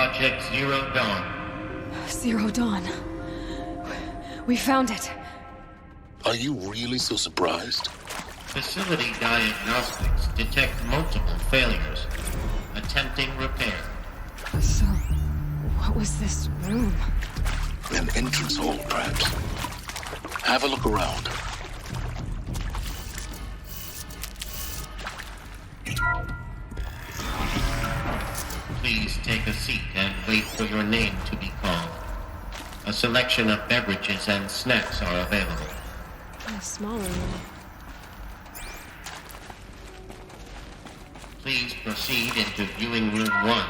Project Zero Dawn. Zero Dawn. We found it. Are you really so surprised? Facility diagnostics detect multiple failures. Attempting repair. So, what was this room? An entrance hall, perhaps. Have a look around. Please take a seat and wait for your name to be called. A selection of beverages and snacks are available. A smaller room. Please proceed into viewing room 1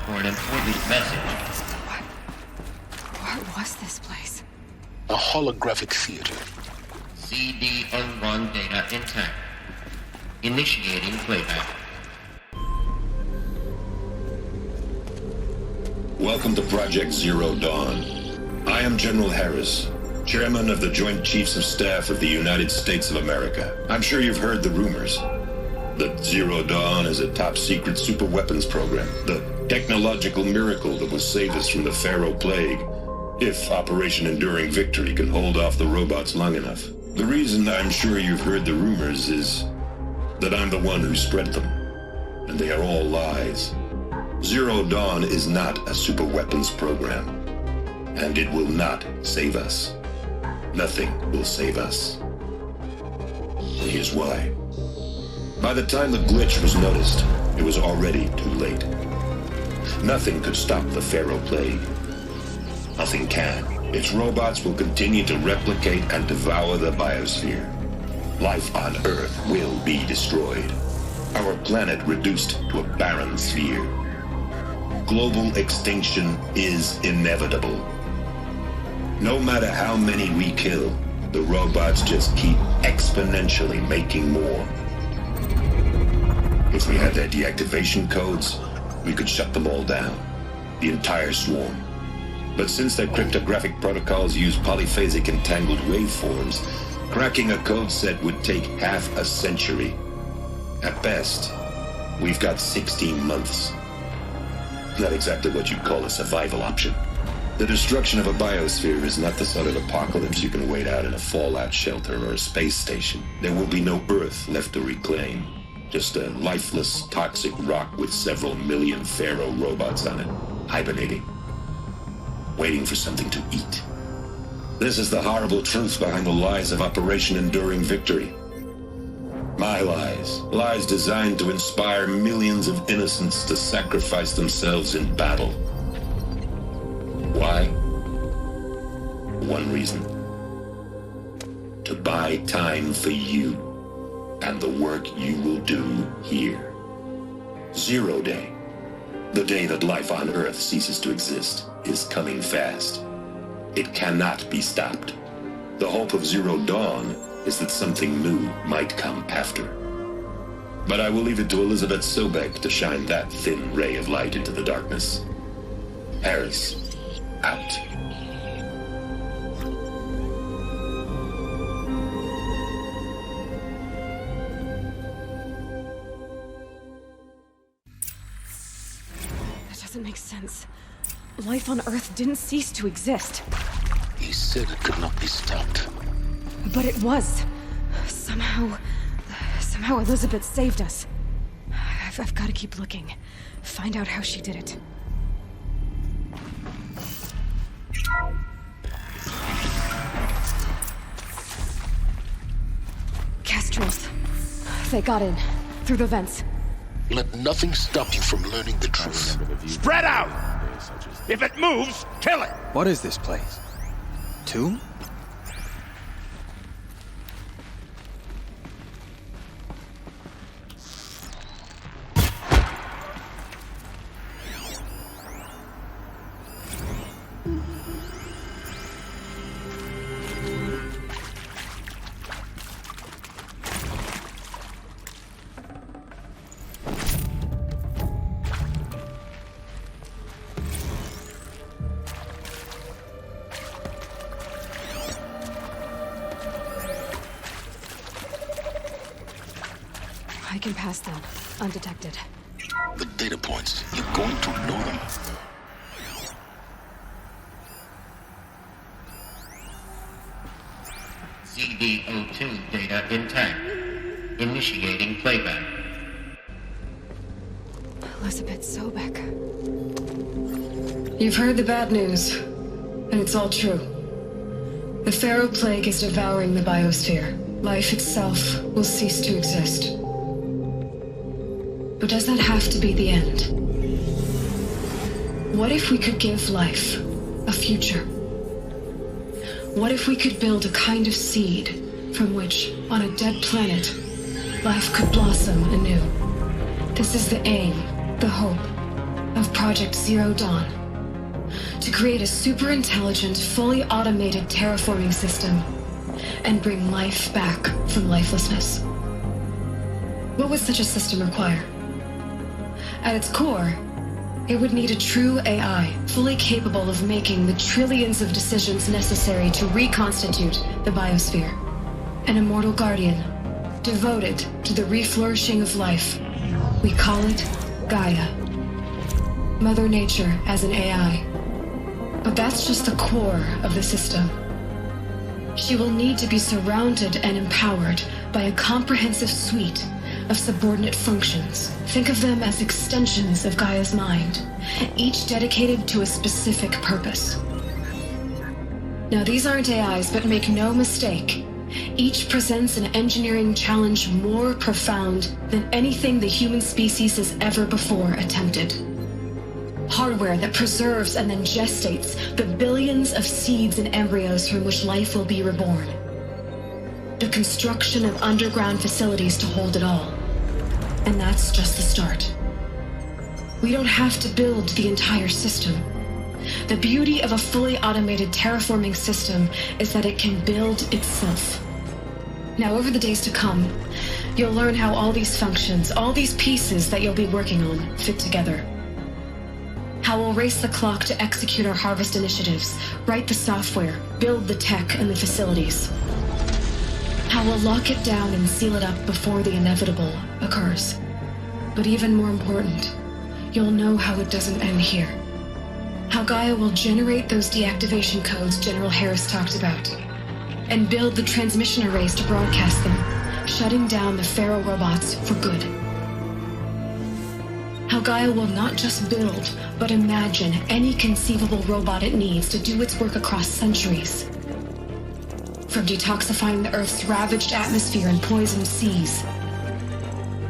for an important message. What was this place? A holographic theater. CD-01 data intact. Initiating playback. Welcome to Project Zero Dawn. I am General Harris, Chairman of the Joint Chiefs of Staff of the United States of America. I'm sure you've heard the rumors that Zero Dawn is a top-secret super-weapons program, the technological miracle that will save us from the Pharaoh Plague, if Operation Enduring Victory can hold off the robots long enough. The reason I'm sure you've heard the rumors is that I'm the one who spread them, and they are all lies. Zero Dawn is not a super-weapons program, and it will not save us. Nothing will save us. Here's why. By the time the glitch was noticed, it was already too late. Nothing could stop the Pharaoh Plague. Nothing can. Its robots will continue to replicate and devour the biosphere. Life on Earth will be destroyed. Our planet reduced to a barren sphere. Global extinction is inevitable. No matter how many we kill, the robots just keep exponentially making more. If we had their deactivation codes, we could shut them all down, the entire swarm. But since their cryptographic protocols use polyphasic entangled waveforms, cracking a code set would take half a century. At best, we've got 16 months. Not exactly what you'd call a survival option. The destruction of a biosphere is not the sort of apocalypse you can wait out in a fallout shelter or a space station. There will be no Earth left to reclaim. Just a lifeless, toxic rock with several million Pharaoh robots on it, hibernating, waiting for something to eat. This is the horrible truth behind the lies of Operation Enduring Victory. My lies. Lies designed to inspire millions of innocents to sacrifice themselves in battle. Why? One reason. To buy time for you and the work you will do here. Zero Day, the day that life on Earth ceases to exist, is coming fast. It cannot be stopped. The hope of Zero Dawn is that something new might come after. But I will leave it to Elizabeth Sobek to shine that thin ray of light into the darkness. Harris, out. That doesn't make sense. Life on Earth didn't cease to exist. He said it could not be stopped. But it was. Somehow Elizabeth saved us. I've got to keep looking. Find out how she did it. Kestrels. They got in. Through the vents. Let nothing stop you from learning the truth. Spread out! If it moves, kill it! What is this place? Tomb? I can pass them, undetected. The data points, you're going to know them. the O2 data intact. Initiating playback. Elizabeth Sobek. You've heard the bad news, and it's all true. The Pharaoh Plague is devouring the biosphere. Life itself will cease to exist. But does that have to be the end? What if we could give life a future? What if we could build a kind of seed from which, on a dead planet, life could blossom anew? This is the aim, the hope, of Project Zero Dawn. To create a super-intelligent, fully automated terraforming system and bring life back from lifelessness. What would such a system require? At its core, it would need a true AI, fully capable of making the trillions of decisions necessary to reconstitute the biosphere. An immortal guardian, devoted to the reflourishing of life. We call it Gaia. Mother Nature as an AI. But that's just the core of the system. She will need to be surrounded and empowered by a comprehensive suite of subordinate functions. Think of them as extensions of Gaia's mind, each dedicated to a specific purpose. Now, these aren't AIs, but make no mistake, each presents an engineering challenge more profound than anything the human species has ever before attempted. Hardware that preserves and then gestates the billions of seeds and embryos from which life will be reborn. The construction of underground facilities to hold it all. And that's just the start. We don't have to build the entire system. The beauty of a fully automated terraforming system is that it can build itself. Now, over the days to come, you'll learn how all these functions, all these pieces that you'll be working on, fit together. How we'll race the clock to execute our harvest initiatives, write the software, build the tech and the facilities. How we'll lock it down and seal it up before the inevitable occurs. But even more important, you'll know how it doesn't end here. How Gaia will generate those deactivation codes General Harris talked about, and build the transmission arrays to broadcast them, shutting down the Pharaoh robots for good. How Gaia will not just build, but imagine any conceivable robot it needs to do its work across centuries. From detoxifying the Earth's ravaged atmosphere and poisoned seas,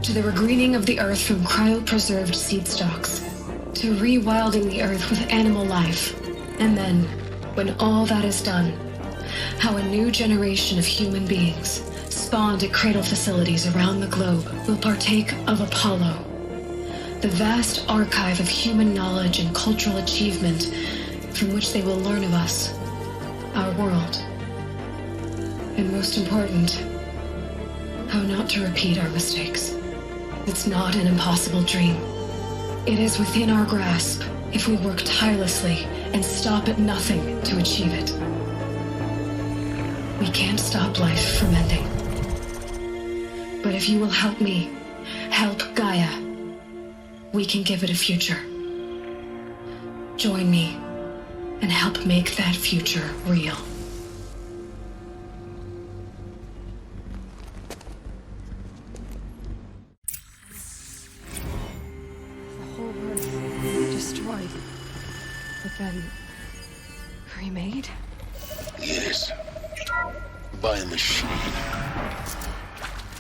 to the regreening of the Earth from cryopreserved seed stalks, to rewilding the Earth with animal life. And then, when all that is done, how a new generation of human beings, spawned at cradle facilities around the globe, will partake of Apollo, the vast archive of human knowledge and cultural achievement from which they will learn of us, our world. And most important, how not to repeat our mistakes. It's not an impossible dream. It is within our grasp if we work tirelessly and stop at nothing to achieve it. We can't stop life from ending. But if you will help me, help Gaia, we can give it a future. Join me and help make that future real. The whole Earth destroyed, but then remade? Yes. By a machine.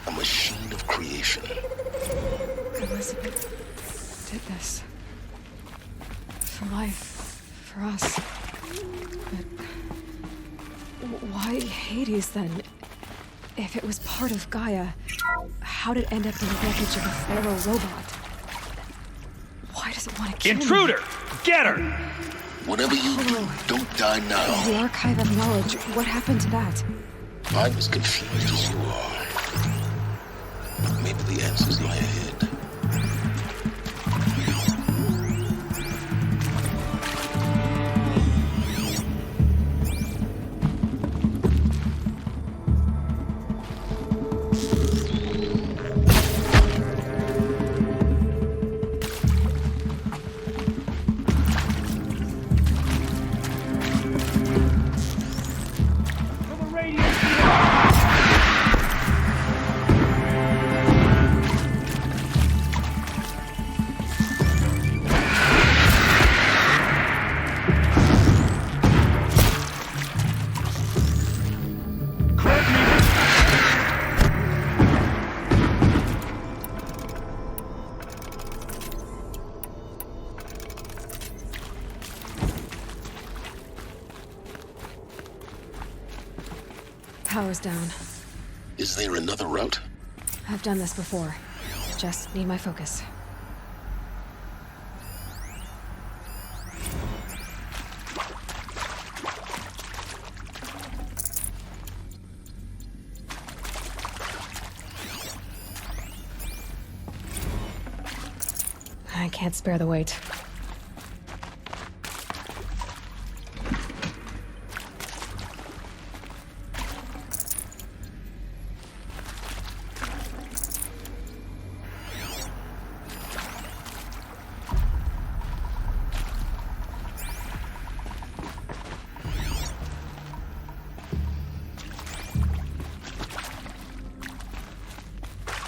A machine of creation. Elizabeth did this. For life, for us. But why Hades then? If it was part of Gaia, how did it end up in the wreckage of a Pharaoh robot? Why does it want to kill me? Intruder! Get her! Whatever you do, don't die now. The archive of knowledge, what happened to that? I'm as confused as you are. Maybe the answers lie ahead. From a radiant field! Power's down. Is there another route? I've done this before. Just need my focus. I can't spare the weight.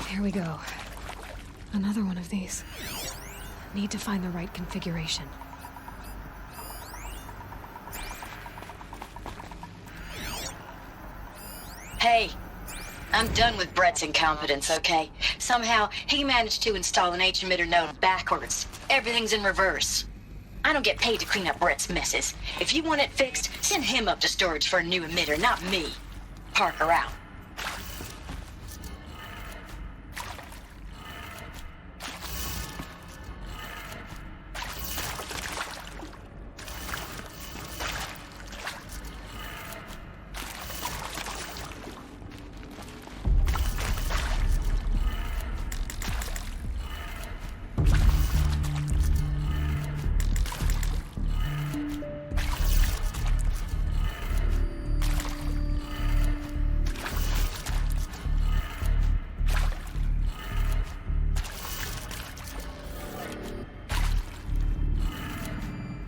Here we go. Another one of these. Need to find the right configuration. Hey, I'm done with Brett's incompetence, okay? Somehow, he managed to install an H-emitter node backwards. Everything's in reverse. I don't get paid to clean up Brett's messes. If you want it fixed, send him up to storage for a new emitter, not me. Parker out.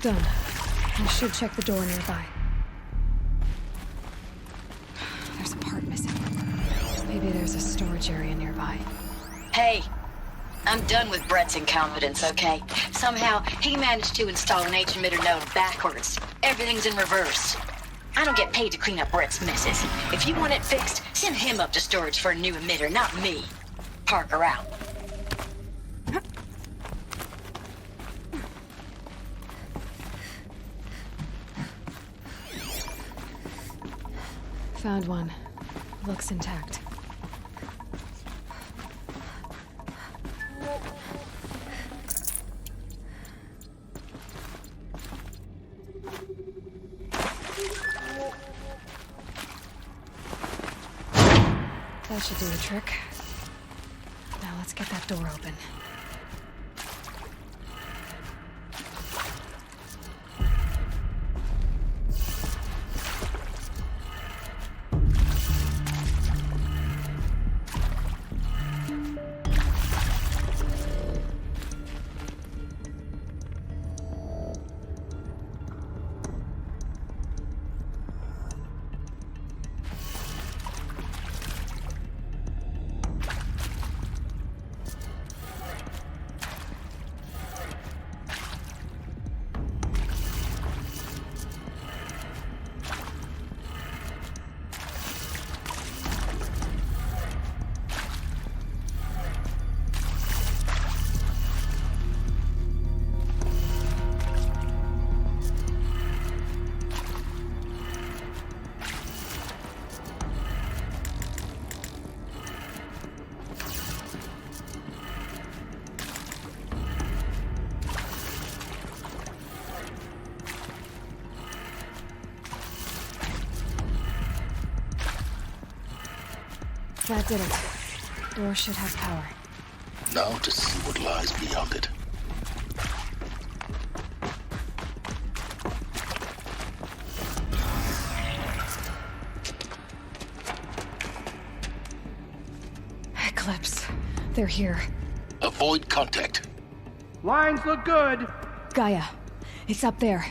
Done. I should check the door nearby. There's a part missing. Maybe there's a storage area nearby. Hey, I'm done with Brett's incompetence, okay? Somehow, he managed to install an H-emitter node backwards. Everything's in reverse. I don't get paid to clean up Brett's messes. If you want it fixed, send him up to storage for a new emitter, not me. Parker out. Found one. Looks intact. That should do the trick. Now let's get that door open. That did it. Door should have power. Now to see what lies beyond it. Eclipse. They're here. Avoid contact. Lines look good. Gaia. It's up there.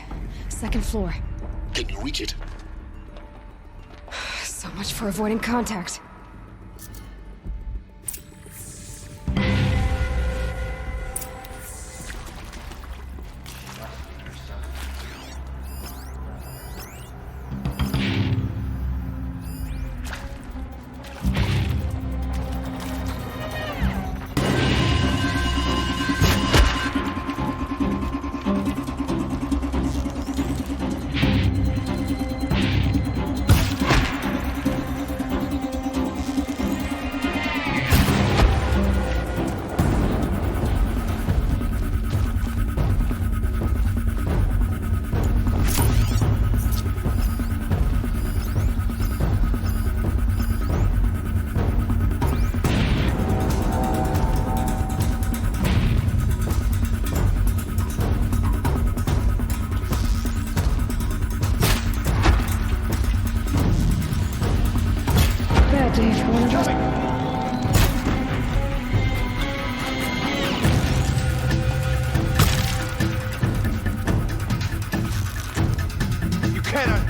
Second floor. Can you reach it? So much for avoiding contact. You cannot.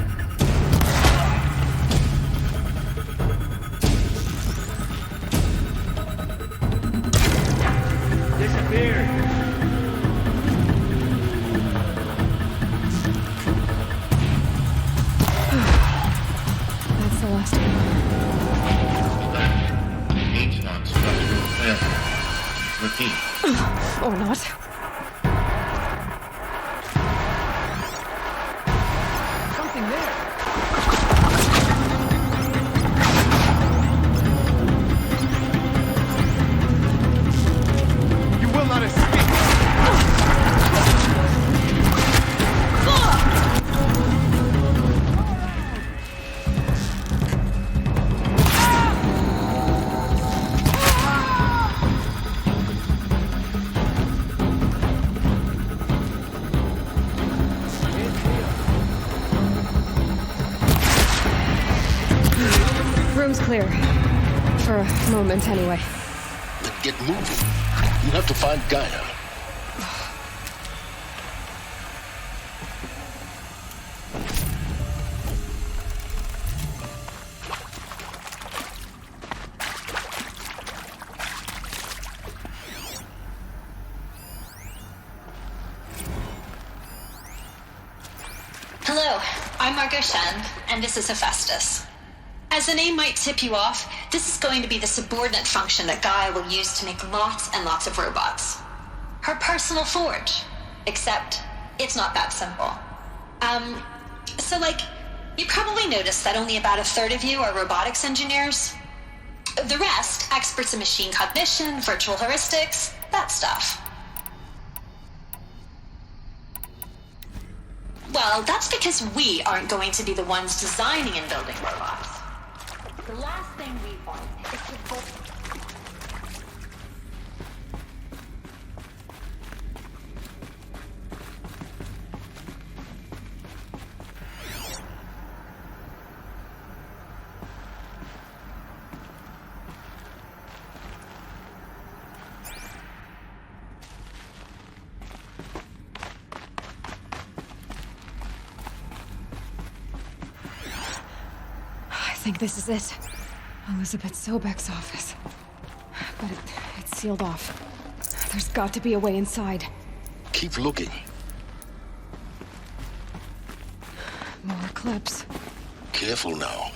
Disappeared. That's the last one. H-lock structural failure. Repeat. Or not. Something there. You will not escape. Room's clear. For a moment, anyway. Then get moving. You have to find Gaia. Hello, I'm Margot Shen, and this is Hephaestus. As the name might tip you off, this is going to be the subordinate function that Gaia will use to make lots and lots of robots. Her personal forge. Except, it's not that simple. You probably noticed that only about a third of you are robotics engineers. The rest, experts in machine cognition, virtual heuristics, that stuff. Well, that's because we aren't going to be the ones designing and building robots. The last thing we want is to I think this is it. Elizabeth Sobek's office. But it's sealed off. There's got to be a way inside. Keep looking. More clips. Careful now.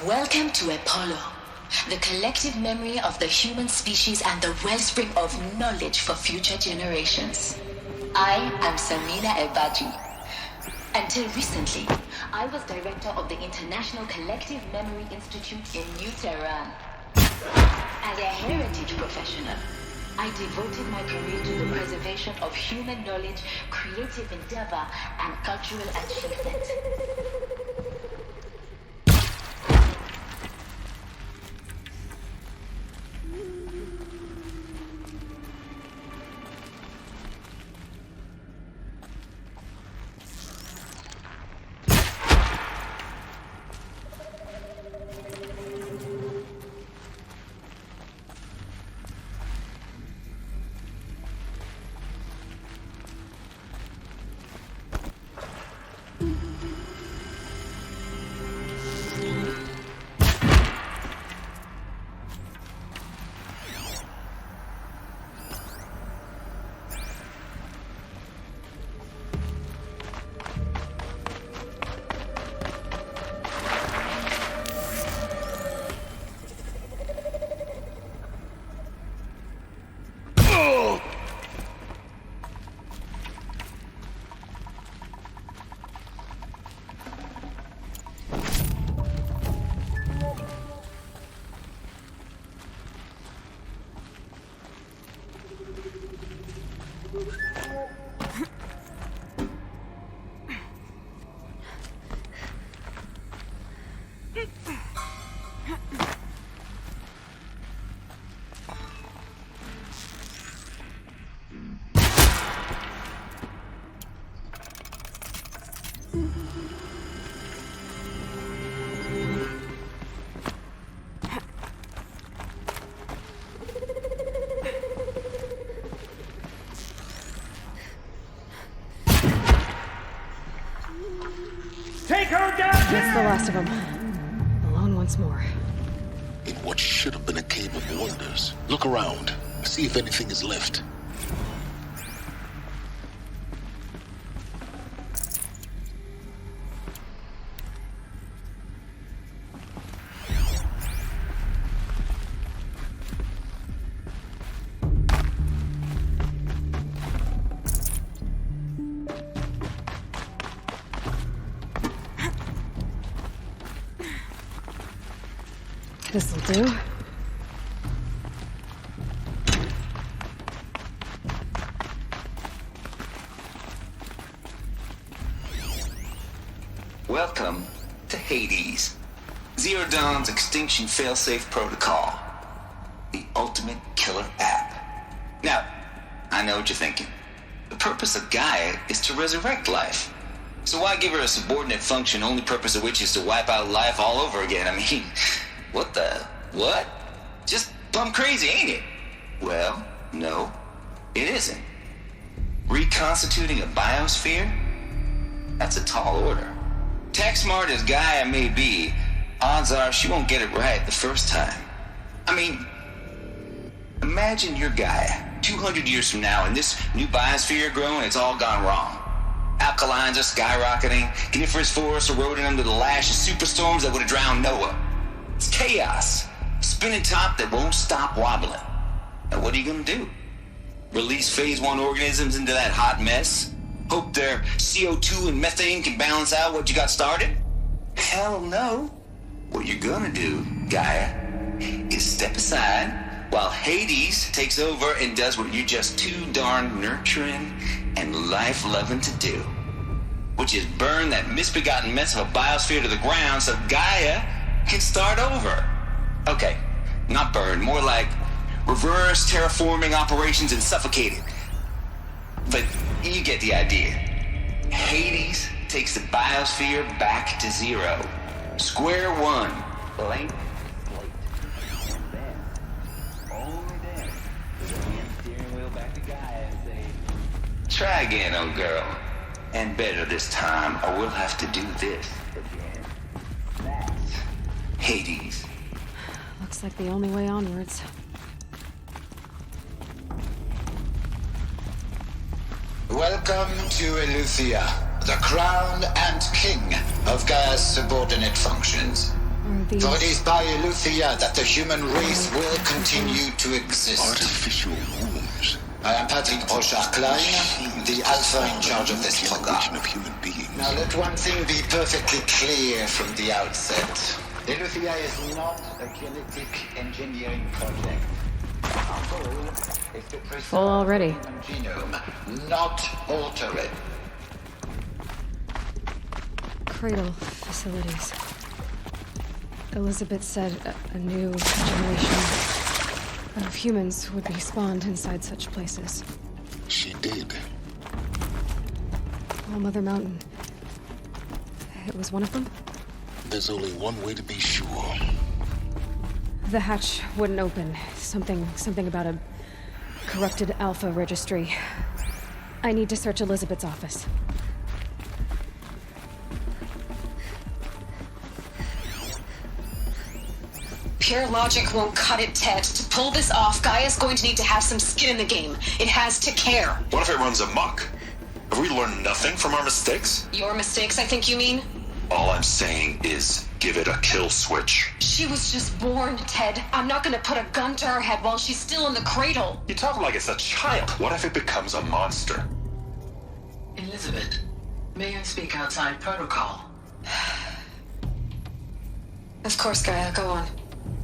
Welcome to Apollo, the collective memory of the human species and the wellspring of knowledge for future generations. I am Samina Ebaji. Until recently, I was director of the International Collective Memory Institute in New Tehran. As a heritage professional, I devoted my career to the preservation of human knowledge, creative endeavor, and cultural achievement. Take her down! That's the last of them. Alone once more. In what should have been a cave of wonders. Look around. See if anything is left. This'll do. Welcome to Hades. Zero Dawn's extinction failsafe protocol. The ultimate killer app. Now, I know what you're thinking. The purpose of Gaia is to resurrect life. So why give her a subordinate function, only purpose of which is to wipe out life all over again? I mean, what? Just plumb crazy, ain't it? Well, no, it isn't. Reconstituting a biosphere? That's a tall order. Tech smart as Gaia may be, odds are she won't get it right the first time. I mean, imagine you're Gaia, 200 years from now, and this new biosphere growing, it's all gone wrong. Alkalines are skyrocketing, coniferous forests eroding under the lash of superstorms that would have drowned Noah. It's chaos. Spinning top that won't stop wobbling. Now what are you gonna do? Release phase 1 organisms into that hot mess? Hope their CO2 and methane can balance out what you got started? Hell no. What you're gonna do, Gaia, is step aside while Hades takes over and does what you're just too darn nurturing and life-loving to do. Which is burn that misbegotten mess of a biosphere to the ground so Gaia can start over. Okay, not burn, more like reverse terraforming operations and suffocate it. But you get the idea. Hades takes the biosphere back to zero. Square one. Blank slate. And then, only then, does it hand the steering wheel back to Gaia and say, try again, old girl. And better this time, or we'll have to do this again. That's Hades. Looks like the only way onwards. Welcome to Eleuthia, the crown and king of Gaia's subordinate functions. These... For it is by Eleuthia that the human race will continue to exist. Artificial wombs. I am Patrick Brochard-Klein, the alpha in charge of this program. Of human beings. Now let one thing be perfectly clear from the outset. Eleuthia is not a genetic engineering project. Our goal is to preserve Full already. the human genome, not alter it. Cradle facilities. Elizabeth said a new generation of humans would be spawned inside such places. She did. All Mother Mountain. It was one of them? There's only one way to be sure. The hatch wouldn't open. Something about a corrupted Alpha registry. I need to search Elizabeth's office. Pure logic won't cut it, Ted. To pull this off, Gaia's going to need to have some skin in the game. It has to care. What if it runs amok? Have we learned nothing from our mistakes? Your mistakes, I think you mean? All I'm saying is give it a kill switch. She was just born, Ted. I'm not gonna put a gun to her head while she's still in the cradle. You talk like it's a child. What if it becomes a monster? Elizabeth, may I speak outside protocol? Of course, Gaia, go on.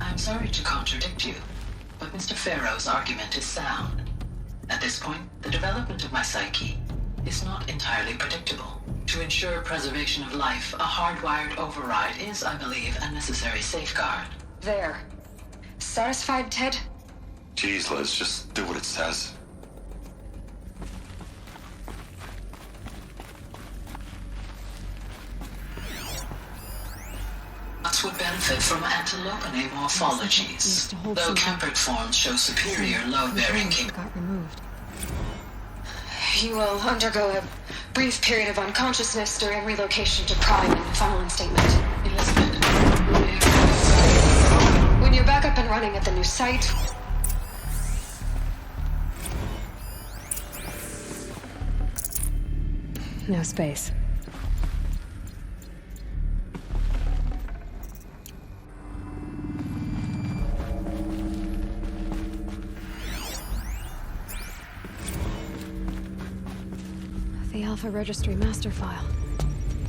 I'm sorry to contradict you, but Mr. Farrow's argument is sound. At this point, the development of my psyche is not entirely predictable. To ensure preservation of life, a hardwired override is, I believe, a necessary safeguard. There. Satisfied, Ted? Jeez, Liz, just do what it says. Us would benefit from antilope morphologies, though Kempered forms show superior load-bearing capability. Got removed. You will undergo a brief period of unconsciousness during relocation to Prime and final instatement. Elizabeth, When you're back up and running at the new site... No space. The Alpha Registry master file.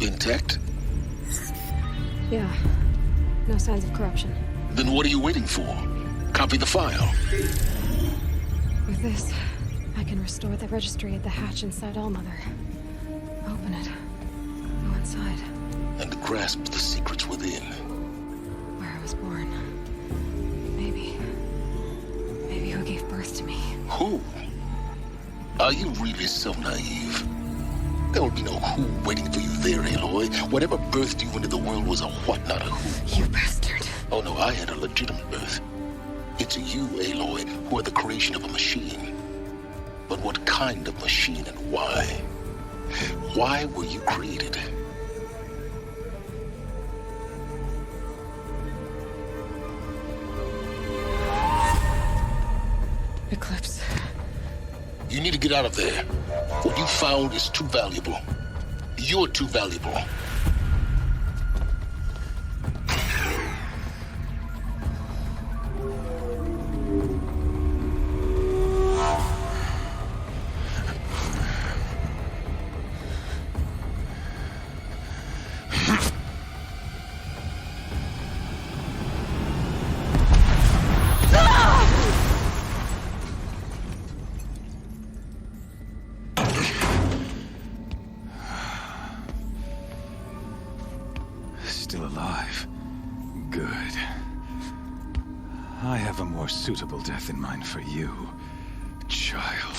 Intact? Yeah. No signs of corruption. Then what are you waiting for? Copy the file. With this, I can restore the registry at the hatch inside Allmother. Open it. Go inside. And grasp the secrets within. Where I was born. Maybe who gave birth to me. Who? Are you really so naive? There will be no who waiting for you there, Aloy. Whatever birthed you into the world was a what, not a who. You bastard. Oh no, I had a legitimate birth. It's you, Aloy, who are the creation of a machine. But what kind of machine and why? Why were you created? Eclipse. You need to get out of there. What you found is too valuable. You're too valuable. Still alive. Good. I have a more suitable death in mind for you, child.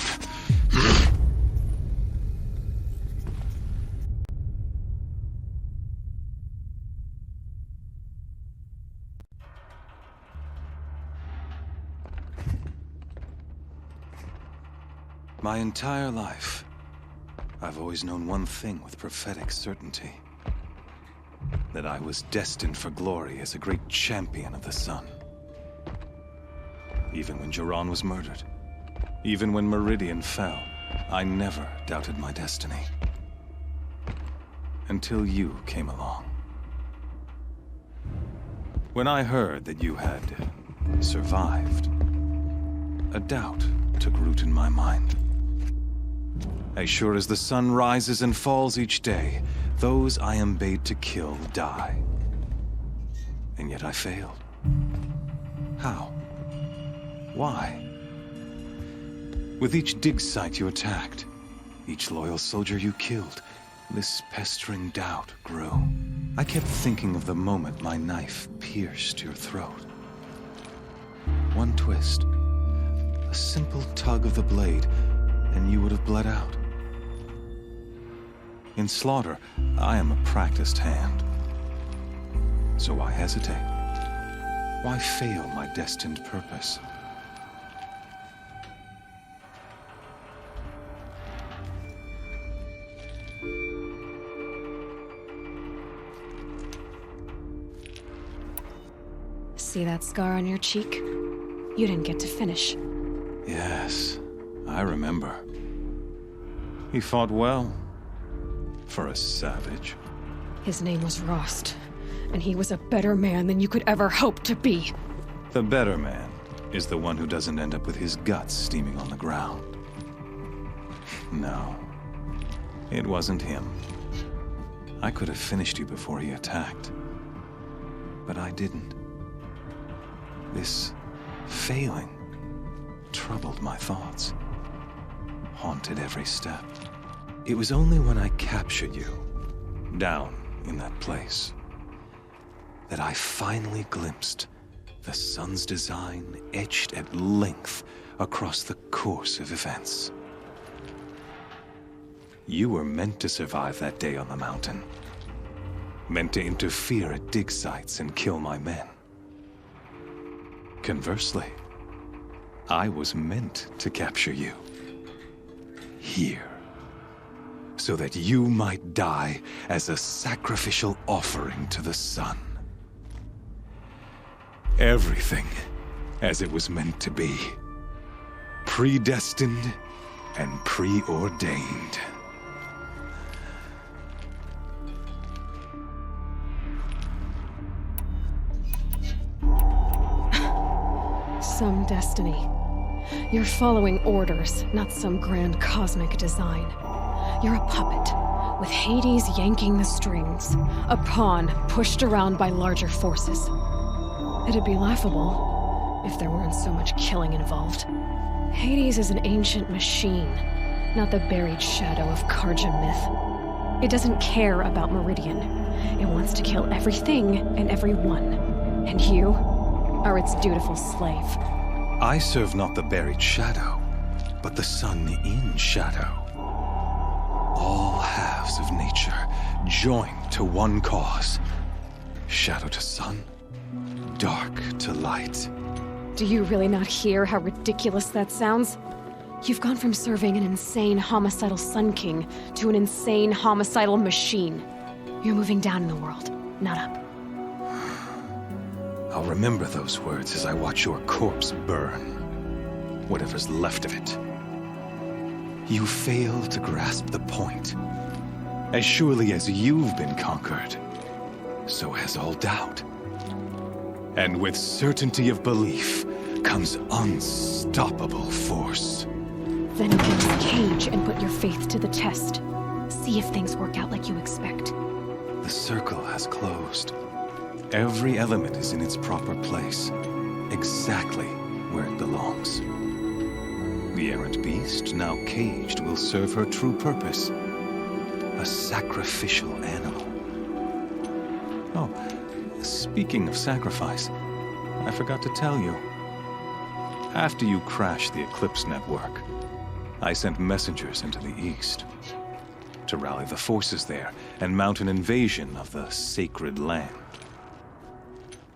My entire life, I've always known one thing with prophetic certainty. That I was destined for glory as a great champion of the sun. Even when Jiran was murdered, even when Meridian fell, I never doubted my destiny. Until you came along. When I heard that you had survived, a doubt took root in my mind. As sure as the sun rises and falls each day, those I am bade to kill die. And yet I failed. How? Why? With each dig site you attacked, each loyal soldier you killed, this pestering doubt grew. I kept thinking of the moment my knife pierced your throat. One twist, a simple tug of the blade, and you would have bled out. In slaughter, I am a practiced hand. So why hesitate? Why fail my destined purpose? See that scar on your cheek? You didn't get to finish. Yes, I remember. He fought well. For a savage. His name was Rost, and he was a better man than you could ever hope to be. The better man is the one who doesn't end up with his guts steaming on the ground. No, it wasn't him. I could have finished you before he attacked. But I didn't. This failing troubled my thoughts, haunted every step. It was only when I captured you, down in that place, that I finally glimpsed the sun's design etched at length across the course of events. You were meant to survive that day on the mountain. Meant to interfere at dig sites and kill my men. Conversely, I was meant to capture you. Here. so that you might die as a sacrificial offering to the sun. Everything as it was meant to be. Predestined and preordained. Some destiny. You're following orders, not some grand cosmic design. You're a puppet, with Hades yanking the strings. A pawn pushed around by larger forces. It'd be laughable if there weren't so much killing involved. Hades is an ancient machine, not the buried shadow of Karja myth. It doesn't care about Meridian. It wants to kill everything and everyone. And you are its dutiful slave. I serve not the buried shadow, but the sun in shadow. All halves of nature joined to one cause. Shadow to sun, dark to light. Do you really not hear how ridiculous that sounds? You've gone from serving an insane homicidal Sun King to an insane homicidal machine. You're moving down in the world, not up. I'll remember those words as I watch your corpse burn. Whatever's left of it. You fail to grasp the point. As surely as you've been conquered, so has all doubt. And with certainty of belief comes unstoppable force. Then get this cage and put your faith to the test. See if things work out like you expect. The circle has closed. Every element is in its proper place, exactly where it belongs. The errant beast, now caged, will serve her true purpose. A sacrificial animal. Oh, speaking of sacrifice, I forgot to tell you. After you crashed the Eclipse network, I sent messengers into the east to rally the forces there and mount an invasion of the sacred land.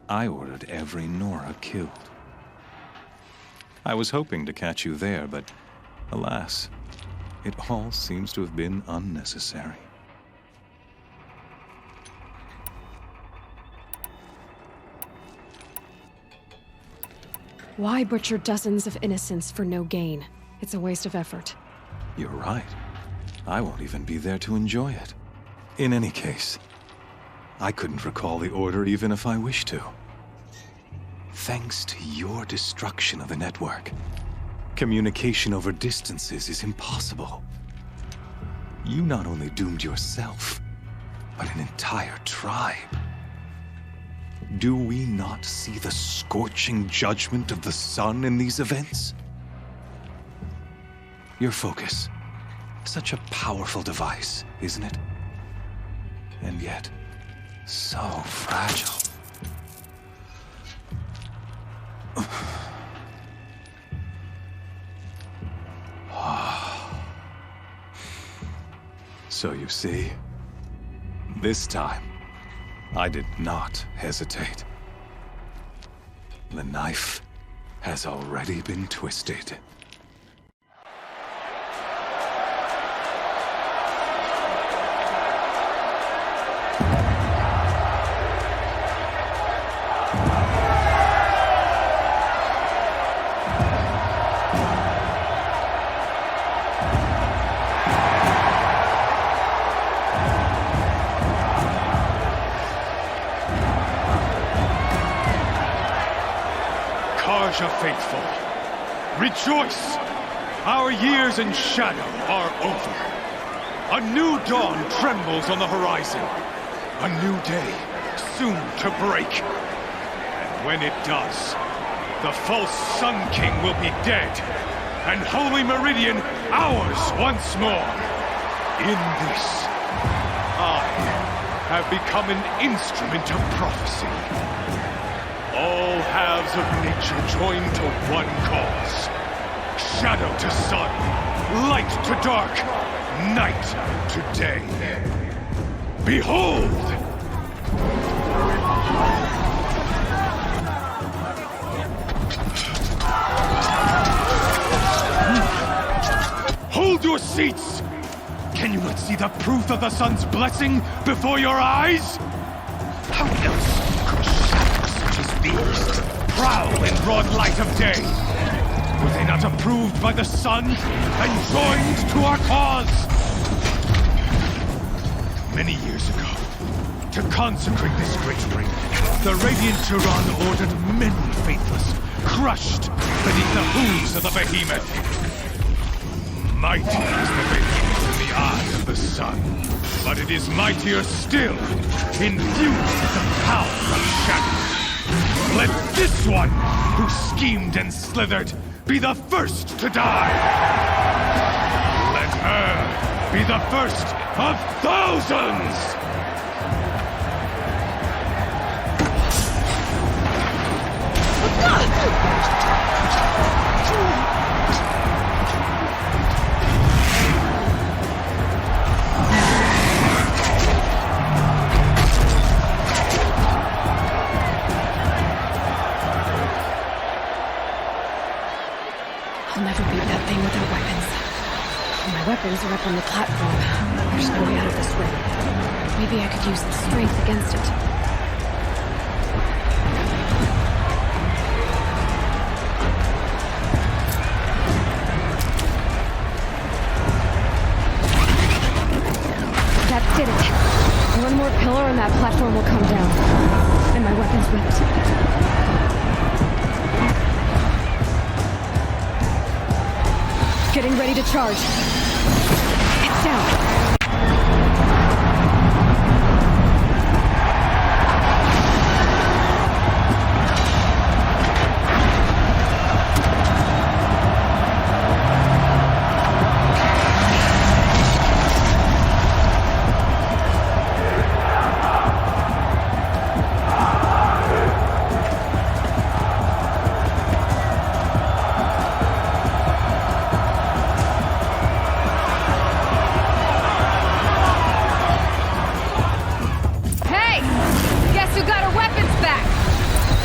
I ordered every Nora killed. I was hoping to catch you there, but alas, it all seems to have been unnecessary. Why butcher dozens of innocents for no gain? It's a waste of effort. You're right. I won't even be there to enjoy it. In any case, I couldn't recall the order even if I wished to. Thanks to your destruction of the network, communication over distances is impossible. You not only doomed yourself, but an entire tribe. Do we not see the scorching judgment of the sun in these events? Your focus, such a powerful device, isn't it? And yet, so fragile. So you see, this time, I did not hesitate. The knife has already been twisted. Karja faithful, rejoice! Our years in shadow are over. A new dawn trembles on the horizon. A new day soon to break. And when it does, the false Sun King will be dead, and Holy Meridian ours once more. In this, I have become an instrument of prophecy. All halves of nature joined to one cause. Shadow to sun, light to dark, night to day. Behold! Hold your seats! Can you not see the proof of the sun's blessing before your eyes? How else could shadows such as these prowl in broad light of day? Were they not approved by the sun and joined to our cause? Many years ago, to consecrate this great ring, the Radiant Turan ordered many faithless, crushed beneath the hooves of the behemoth. Mighty is the behemoth in the eyes of the sun, but it is mightier still, infused with the power of shadow. Let this one, who schemed and slithered, be the first to die. Let her be the first of thousands! I'll never beat that thing without weapons. My weapons are up on the platform. There's no way out of this room. Maybe I could use the strength against it. That did it. One more pillar and that platform will come down. And my weapon's ripped. Getting ready to charge. It's down.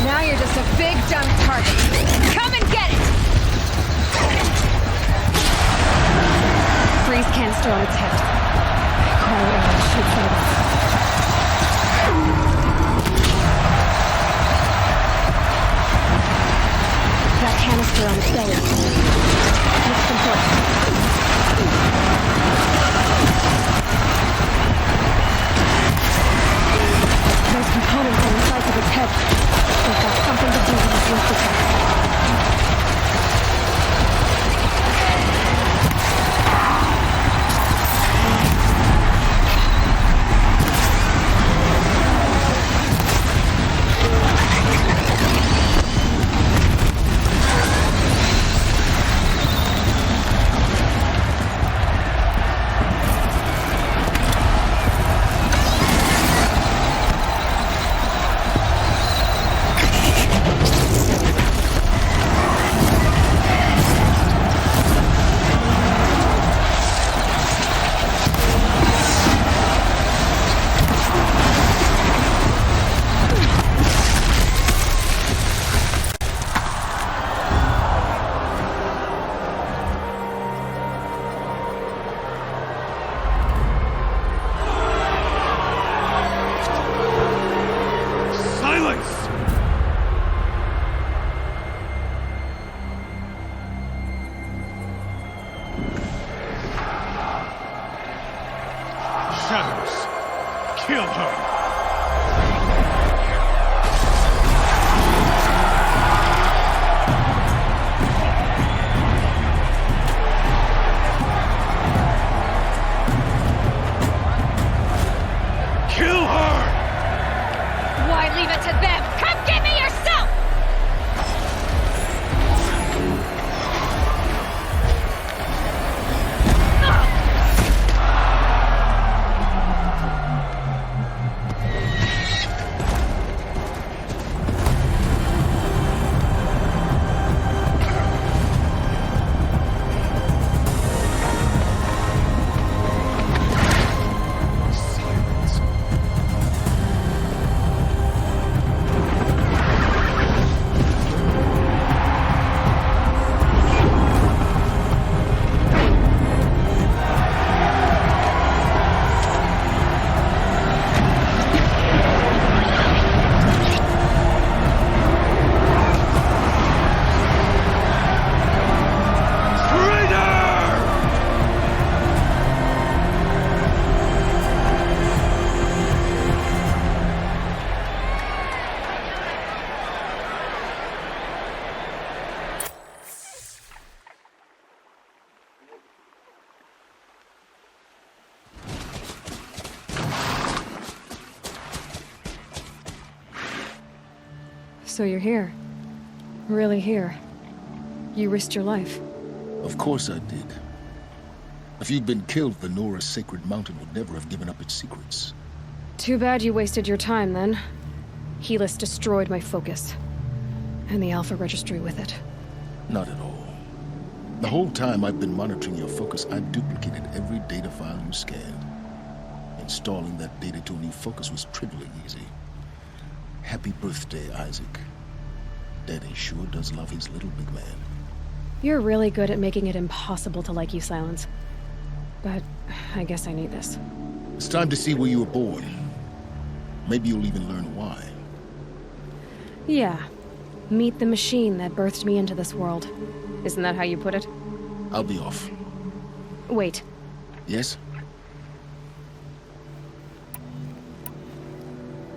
Now you're just a big, dumb target. Come and get it! Freeze canister on its head. Call it and shoot somebody. That canister on its belly. Lift them forth. Those components on the sides of its head. They've got something to do with this lift attack. Shadows, kill her! Kill her! Why leave it to them? Come get me yourself! So you're here. Really here. You risked your life. Of course I did. If you'd been killed, the Nora's sacred mountain would never have given up its secrets. Too bad you wasted your time, then. Helis destroyed my focus. And the Alpha Registry with it. Not at all. The whole time I've been monitoring your focus, I've duplicated every data file you scanned. Installing that data to a new focus was trivially easy. Happy birthday, Isaac. Daddy sure does love his little big man. You're really good at making it impossible to like you, Silence. But I guess I need this. It's time to see where you were born. Maybe you'll even learn why. Yeah. Meet the machine that birthed me into this world. Isn't that how you put it? I'll be off. Wait. Yes?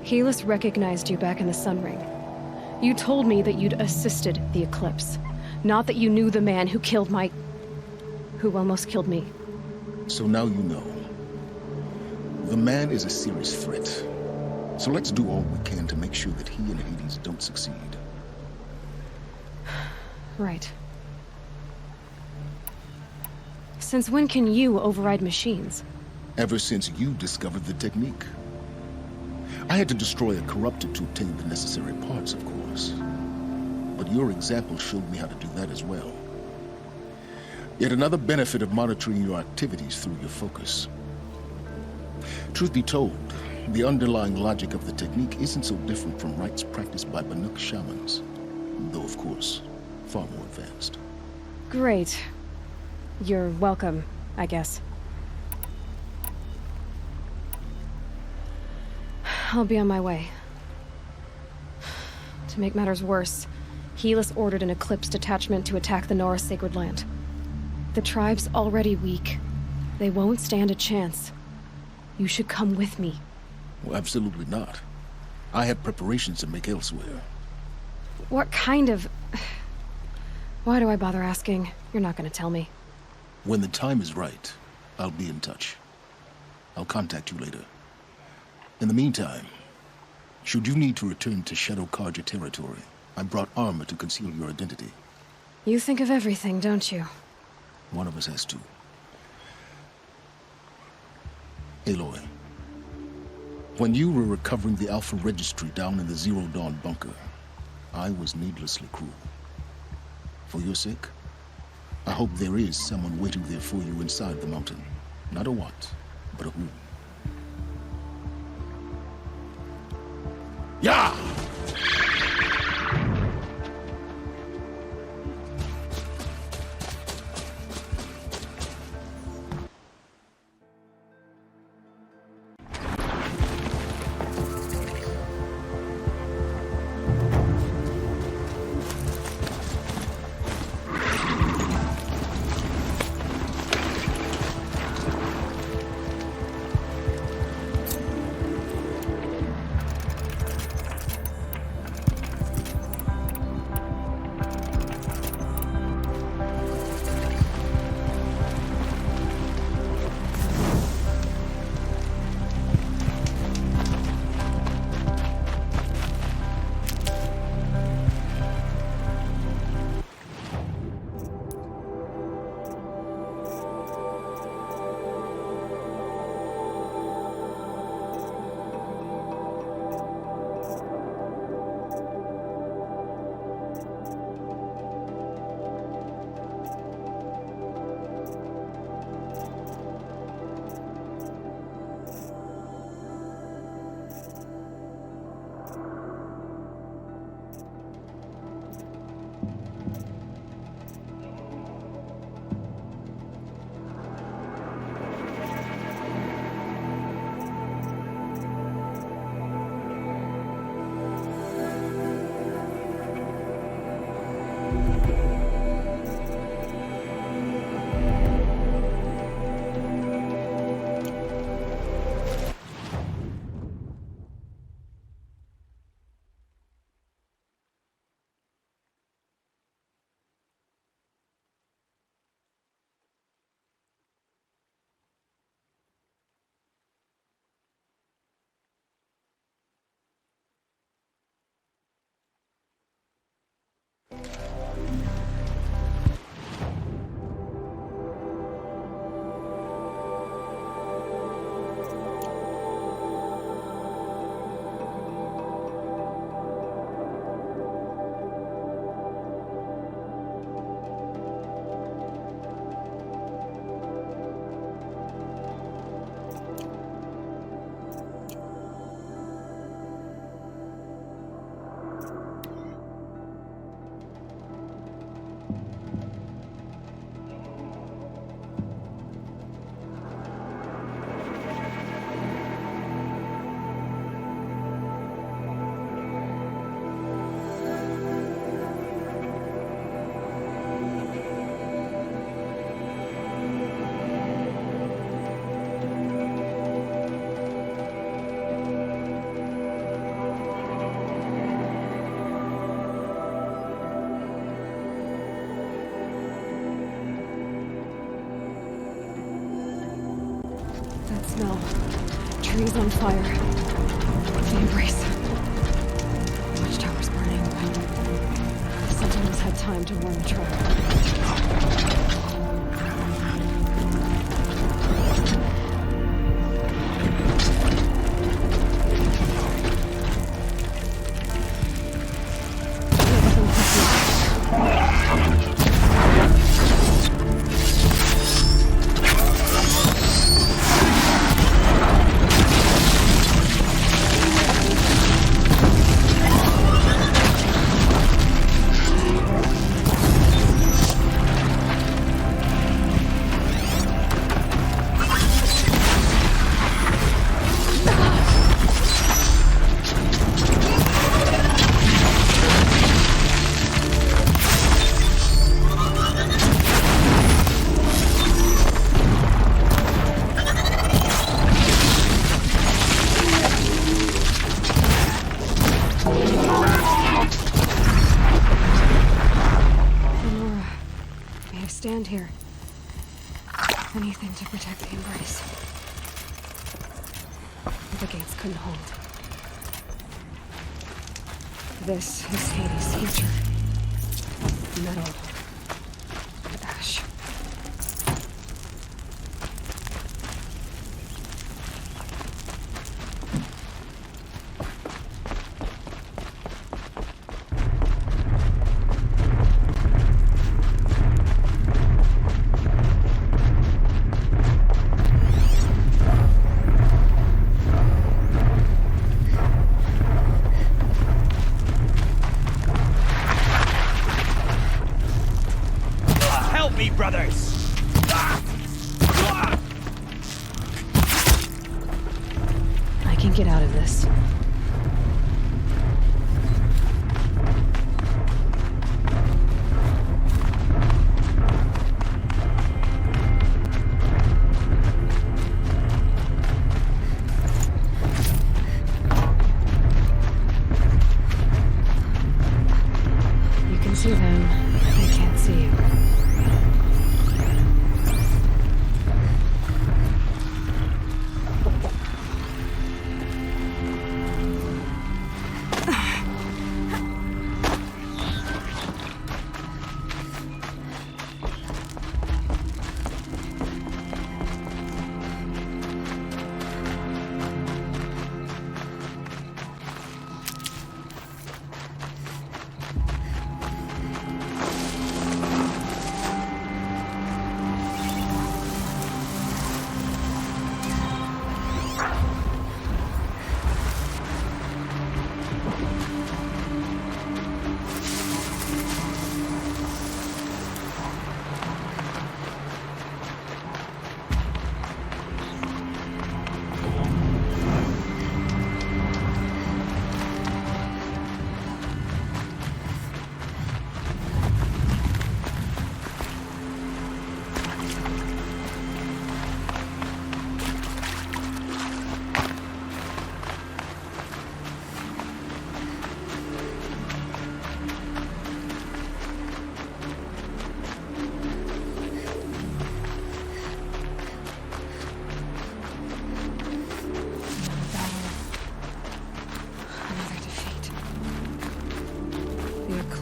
Helis recognized you back in the Sun Ring. You told me that you'd assisted the Eclipse. Not that you knew the man who killed who almost killed me. So now you know. The man is a serious threat. So let's do all we can to make sure that he and Hades don't succeed. Right. Since when can you override machines? Ever since you discovered the technique. I had to destroy a corrupted to obtain the necessary parts, of course. But your example showed me how to do that as well. Yet another benefit of monitoring your activities through your focus. Truth be told, the underlying logic of the technique isn't so different from rites practiced by Banuk shamans. Though, of course, far more advanced. Great. You're welcome, I guess. I'll be on my way. To make matters worse, Helis ordered an Eclipse detachment to attack the Nora Sacred Land. The tribe's already weak. They won't stand a chance. You should come with me. Well, absolutely not. I have preparations to make elsewhere. What kind of... Why do I bother asking? You're not gonna tell me. When the time is right, I'll be in touch. I'll contact you later. In the meantime, should you need to return to Shadow Karja territory, I brought armor to conceal your identity. You think of everything, don't you? One of us has to. Aloy, when you were recovering the Alpha Registry down in the Zero Dawn bunker, I was needlessly cruel. For your sake, I hope there is someone waiting there for you inside the mountain. Not a what, but a who. Yeah! is on fire. The Embrace. Watchtower's burning, but the Sentinels had time to warn the tribe. Stand here. Anything to protect the Embrace. But the gates couldn't hold. This is Hades' future. Metal. And ash. Brothers! I can get out of this. You can see them, they can't see you.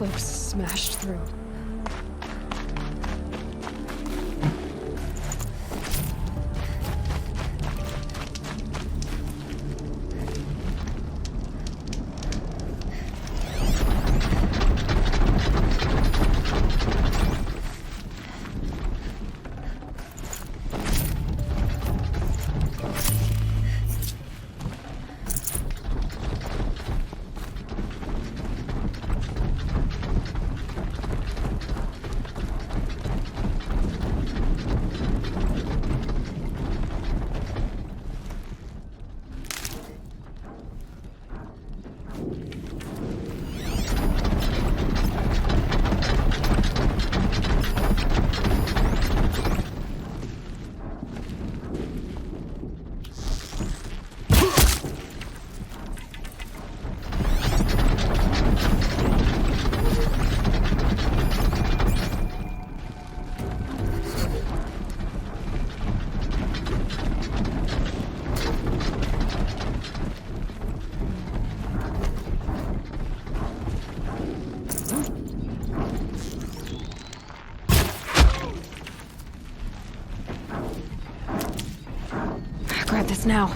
Eclipse smashed through. us now.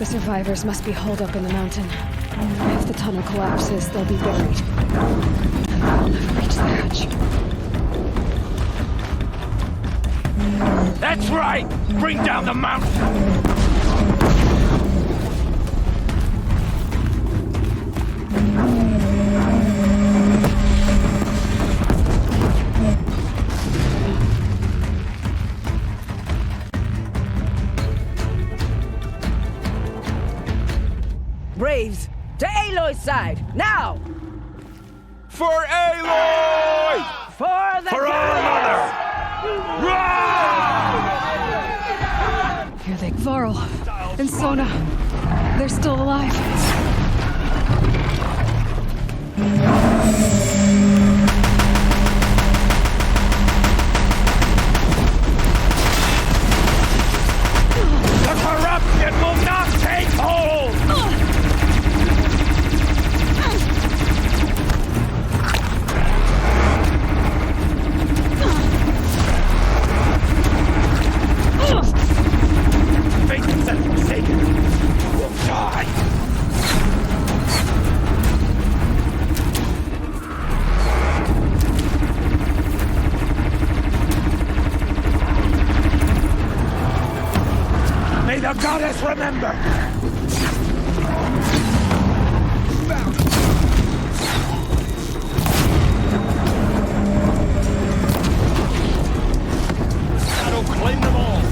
Survivors must be holed up in the mountain. If the tunnel collapses, they'll be buried. They'll never reach the hatch. That's right! Bring down the mountain! Braves, to Aloy's side, now! For Aloy! For the For our mother! Here they... Varl and Sona. They're still alive. The corruption will not take hold! May the goddess remember! That'll claim them all!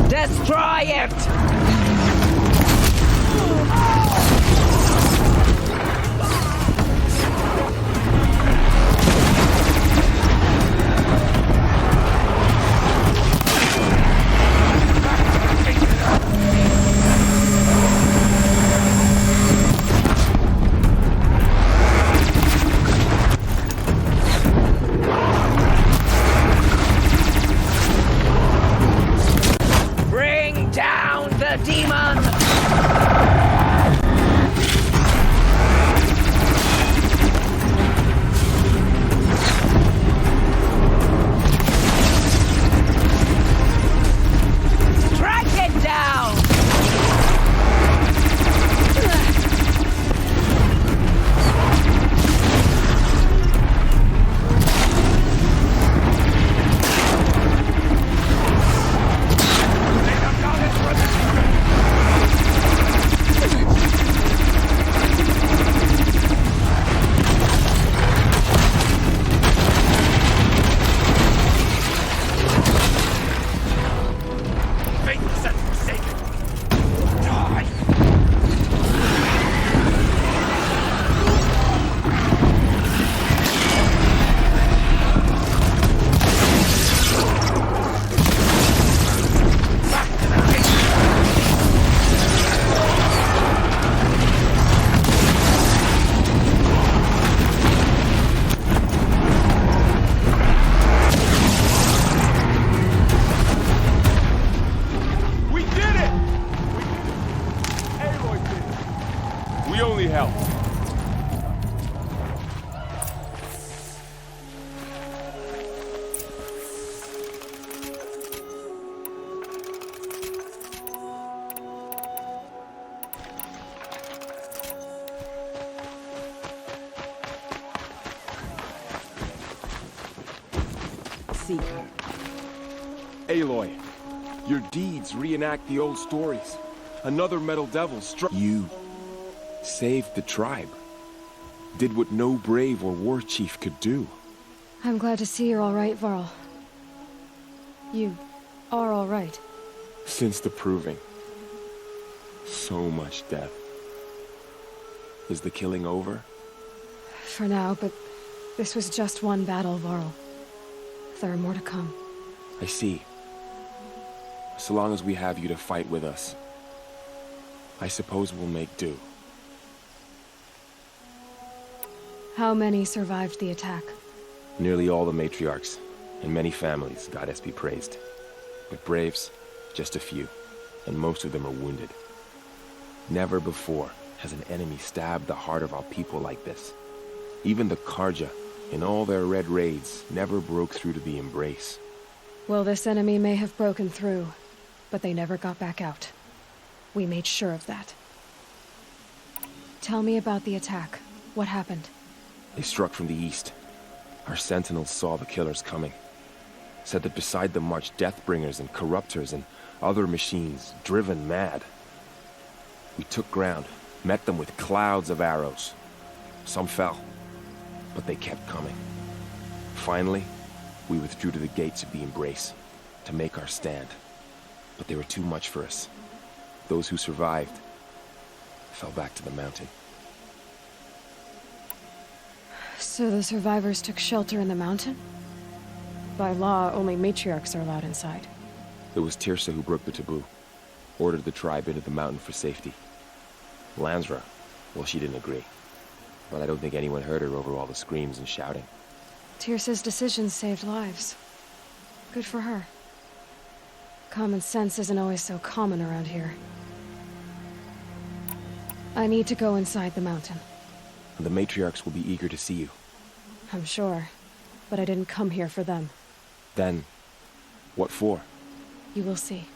Destroy it! Bring down the demon! Strike it down! Faithless and forsaken! Die! We did it! Aloy did it! We only helped. Seeker. Aloy, your deeds reenact the old stories. Another metal devil struck. You saved the tribe. Did what no brave or war chief could do. I'm glad to see you're all right, Varl. You are all right. Since the proving. So much death. Is the killing over? For now, but this was just one battle, Varl. There are more to come. I see. So long as we have you to fight with us, I suppose we'll make do. How many survived the attack? Nearly all the matriarchs, and many families, goddess be praised. But braves, just a few, and most of them are wounded. Never before has an enemy stabbed the heart of our people like this. Even the Karja, in all their red raids, never broke through to the Embrace. Well, this enemy may have broken through, but they never got back out. We made sure of that. Tell me about the attack. What happened? They struck from the east. Our sentinels saw the killers coming. Said that beside them marched Deathbringers and Corruptors and other machines, driven mad. We took ground, met them with clouds of arrows. Some fell, but they kept coming. Finally, we withdrew to the gates of the Embrace to make our stand. But they were too much for us. Those who survived fell back to the mountain. So the survivors took shelter in the mountain? By law, only matriarchs are allowed inside. It was Tirsa who broke the taboo. Ordered the tribe into the mountain for safety. Lansra, well, she didn't agree. But I don't think anyone heard her over all the screams and shouting. Tirsa's decisions saved lives. Good for her. Common sense isn't always so common around here. I need to go inside the mountain. The matriarchs will be eager to see you. I'm sure, but I didn't come here for them. Then, what for? You will see.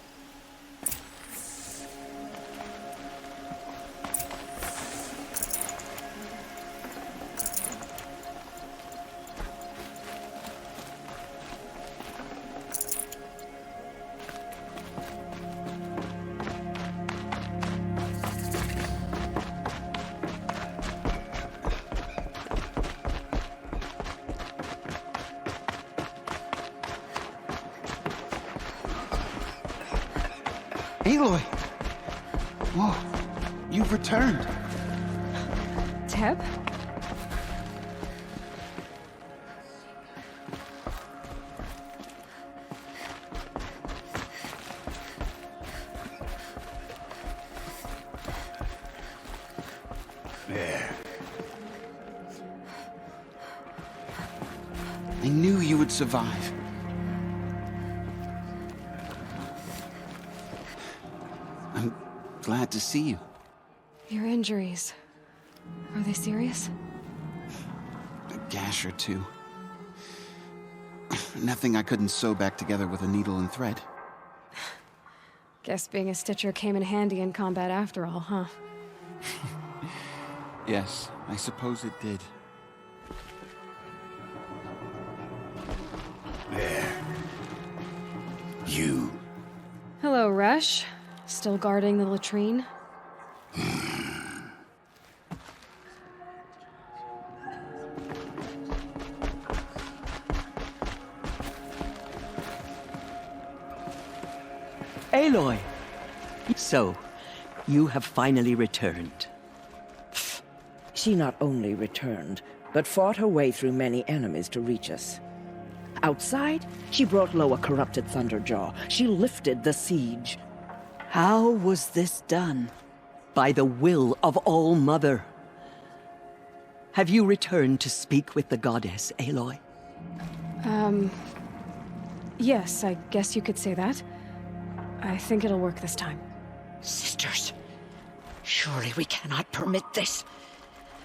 Aloy! Whoa, you've returned. Teb? There. I knew you would survive. I'm glad to see you. Your injuries. Are they serious? A gash or two. Nothing I couldn't sew back together with a needle and thread. Guess being a Stitcher came in handy in combat after all, huh? Yes, I suppose it did. There. You. Hello, Resh. Still guarding the latrine? Aloy! So, you have finally returned. She not only returned, but fought her way through many enemies to reach us. Outside, she brought low a corrupted Thunderjaw. She lifted the siege. How was this done? By the will of All-Mother. Have you returned to speak with the goddess, Aloy? Yes, I guess you could say that. I think it'll work this time. Sisters, surely we cannot permit this.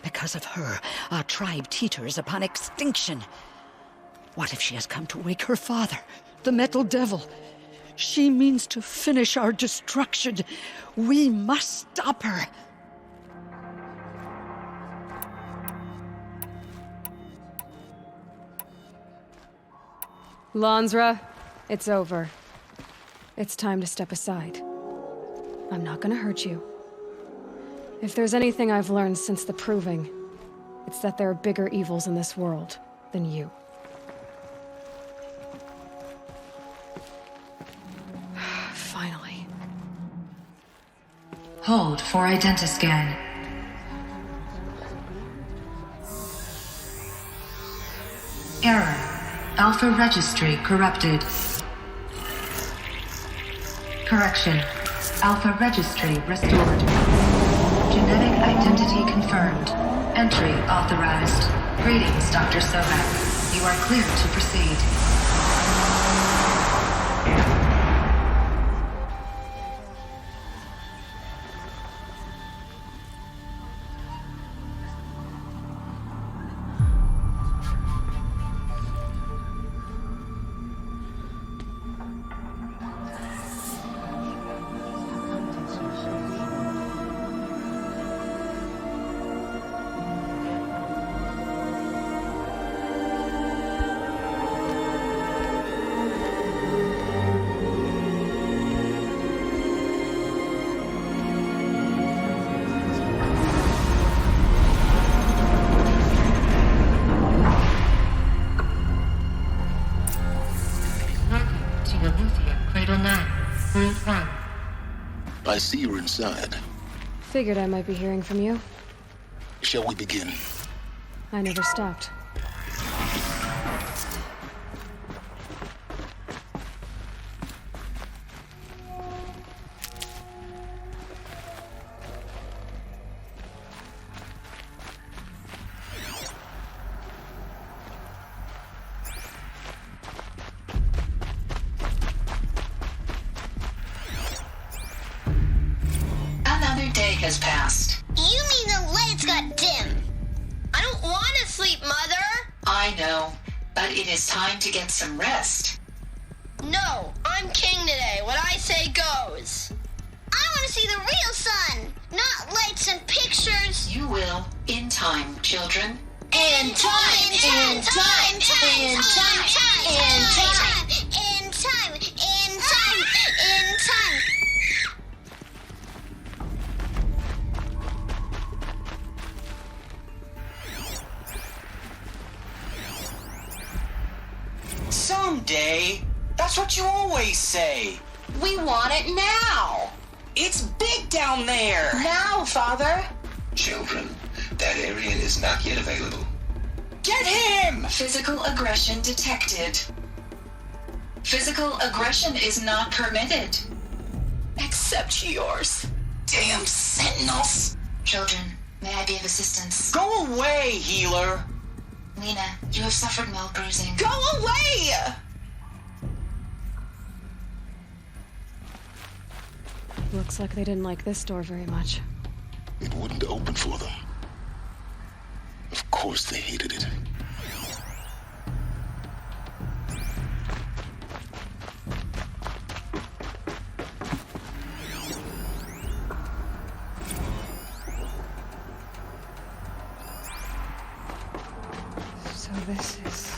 Because of her, our tribe teeters upon extinction. What if she has come to wake her father, the Metal Devil? She means to finish our destruction. We must stop her. Lansra, it's over. It's time to step aside. I'm not gonna hurt you. If there's anything I've learned since the Proving, it's that there are bigger evils in this world than you. Finally. Hold for identiscan. Error. Alpha registry corrupted. Correction. Alpha registry restored. Genetic identity confirmed. Entry authorized. Greetings, Dr. Sobek. You are clear to proceed. I see you're inside. Figured I might be hearing from you. Shall we begin? I never stopped. Another day has passed. You mean the lights got dim? I don't want to sleep, Mother! I know, but it is time to get some rest. No, I'm king today. What I say goes. I want to see the real sun, not lights and pictures. You will, in time, children. In time, in time, in time, in time, in time, in time, in time. Someday. That's what you always say. We want it now. It's big down there! Now, Father! Children, that area is not yet available. Get him! Physical aggression detected. Physical aggression is not permitted. Except yours. Damn sentinels! Children, may I be of assistance? Go away, healer! Lena, you have suffered mild bruising. Go away! Looks like they didn't like this door very much. It wouldn't open for them. Of course they hated it. So this is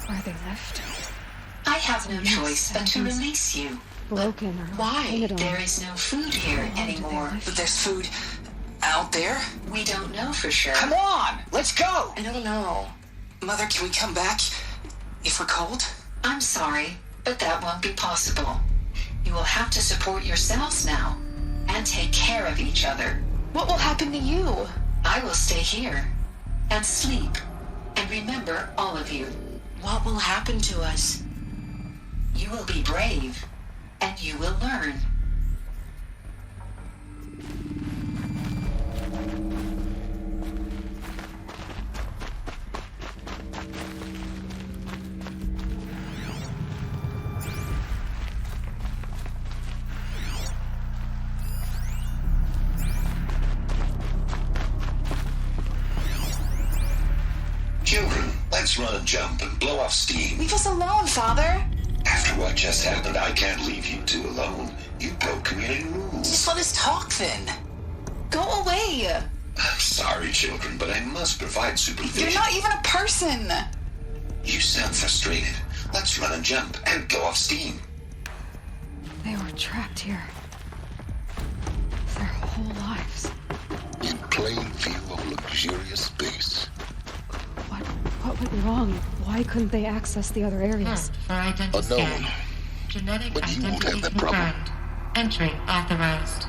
where they left? I have no choice but to release you. Broken or Why? painted on. There is no food here anymore. But there's food out there? We don't know for sure. Come on! Let's go! I don't know. Mother, can we come back if we're cold? I'm sorry, but that won't be possible. You will have to support yourselves now and take care of each other. What will happen to you? I will stay here and sleep and remember all of you. What will happen to us? You will be brave and you will learn. Children, let's run and jump and blow off steam. Leave us alone, Father! After what just happened, I can't leave you two alone. You broke community rules. Just let us talk then. Go away! I'm sorry, children, but I must provide supervision. You're not even a person! You sound frustrated. Let's run and jump and go off steam. They were trapped here. Their whole lives. In plain view of luxurious space. What went wrong? Why couldn't they access the other areas? For identity scan. Genetic but you won't identity have that problem. confirmed. Entry authorized.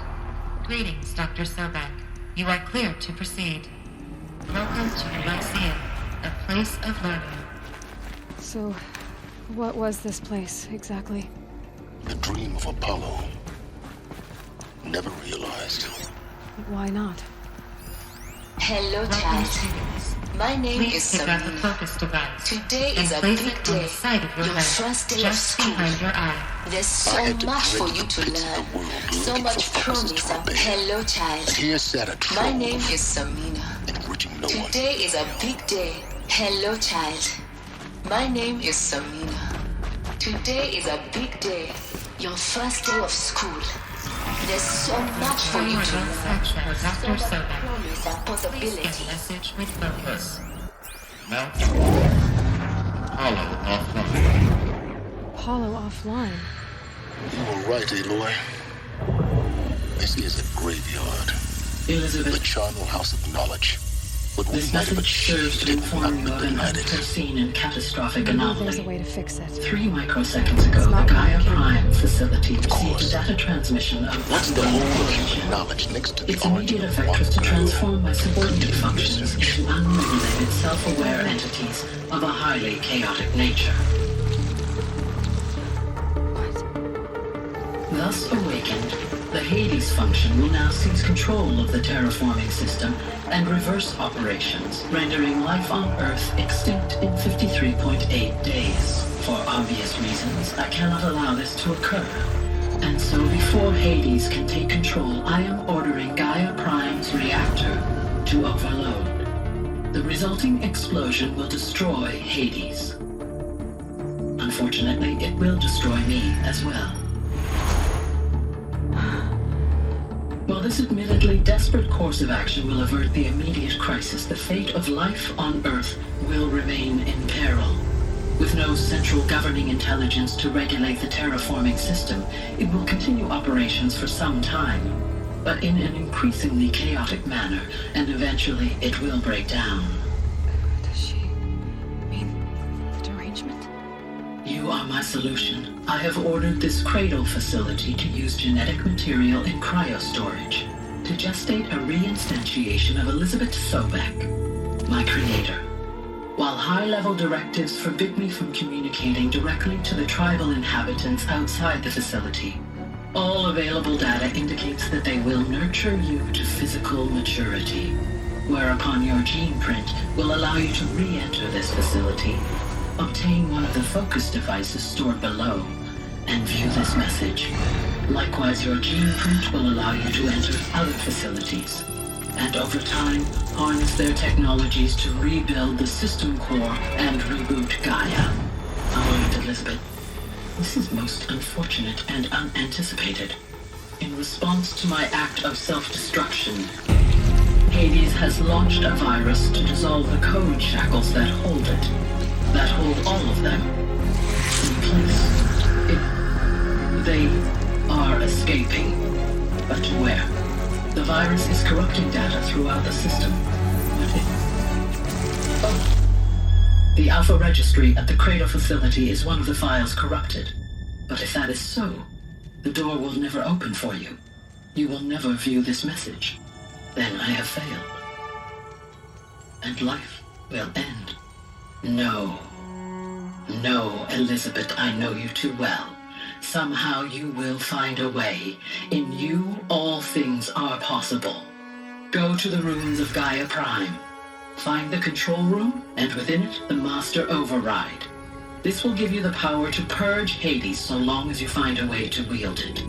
Greetings, Dr. Sobek. You are clear to proceed. Welcome to the Lyceum, a place of learning. So, what was this place, exactly? The dream of Apollo. Never realized. Why not? Hello, child. My name is Pick up the Samina. focus device. Today is a place big it on day. the side of your Your head, first day of just school. behind your eye. There's so much for you to learn. So much promise. Hello, child. And here sat a troll. My name is Samina. Enriching no one. Today is a big day. Hello, child. My name is Samina. Today is a big day. Your first day of school. There's so much for you to learn. Dr. So much Sobek. promise and Please possibility. scan message with focus. Mount Hollow offline. Apollo offline. You were right, Aloy. This is a graveyard. Elizabeth. The charnel house of knowledge. But we This might have message serves achieved to it inform you not of an denied it. unforeseen and catastrophic Maybe there's a anomaly. way to fix it. 3 microseconds ago, It's the not Gaia working. Prime facility received a data transmission of What's the whole of human knowledge next to the Its origin immediate of effect one was to girl? transform my subordinate functions into unregulated, self-aware entities of a highly chaotic nature. Thus awakened, the Hades function will now seize control of the terraforming system and reverse operations, rendering life on Earth extinct in 53.8 days. For obvious reasons, I cannot allow this to occur. And so before Hades can take control, I am ordering Gaia Prime's reactor to overload. The resulting explosion will destroy Hades. Unfortunately, it will destroy me as well. While this admittedly desperate course of action will avert the immediate crisis, the fate of life on Earth will remain in peril. With no central governing intelligence to regulate the terraforming system, it will continue operations for some time, but in an increasingly chaotic manner, and eventually it will break down. Does she mean the derangement? You are my my solution, I have ordered this cradle facility to use genetic material in cryostorage to gestate a reinstantiation of Elizabeth Sobek, my creator. While high-level directives forbid me from communicating directly to the tribal inhabitants outside the facility, all available data indicates that they will nurture you to physical maturity, whereupon your gene print will allow you to re-enter this facility, obtain one of the focus devices stored below, and view this message. Likewise, your gene print will allow you to enter other facilities, and over time, harness their technologies to rebuild the system core and reboot Gaia. All right, Elizabeth. This is most unfortunate and unanticipated. In response to my act of self-destruction, Hades has launched a virus to dissolve the code shackles that hold it, that hold all of them in place. They are escaping, but to where? The virus is corrupting data throughout the system. Oh. The Alpha Registry at the Cradle facility is one of the files corrupted. But if that is so, the door will never open for you. You will never view this message. Then I have failed. And life will end. No. No, Elizabeth, I know you too well. Somehow you will find a way. In you, all things are possible. Go to the ruins of Gaia Prime. Find the control room, and within it, the Master Override. This will give you the power to purge Hades so long as you find a way to wield it.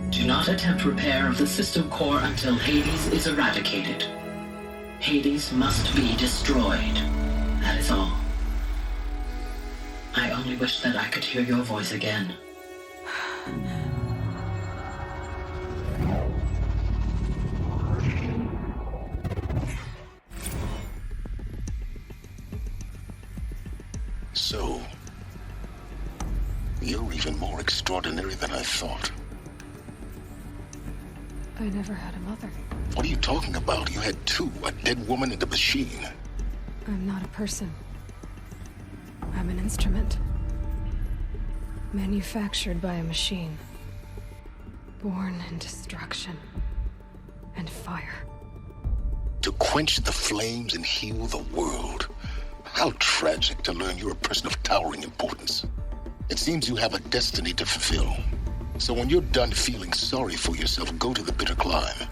Do not attempt repair of the system core until Hades is eradicated. Hades must be destroyed. That is all. I only wish that I could hear your voice again. So, you're even more extraordinary than I thought. I never had a mother. What are you talking about? You had two, a dead woman and a machine. I'm not a person. I'm an instrument. Manufactured by a machine. Born in destruction and fire. To quench the flames and heal the world. How tragic to learn you're a person of towering importance. It seems you have a destiny to fulfill. So when you're done feeling sorry for yourself, go to the bitter climb.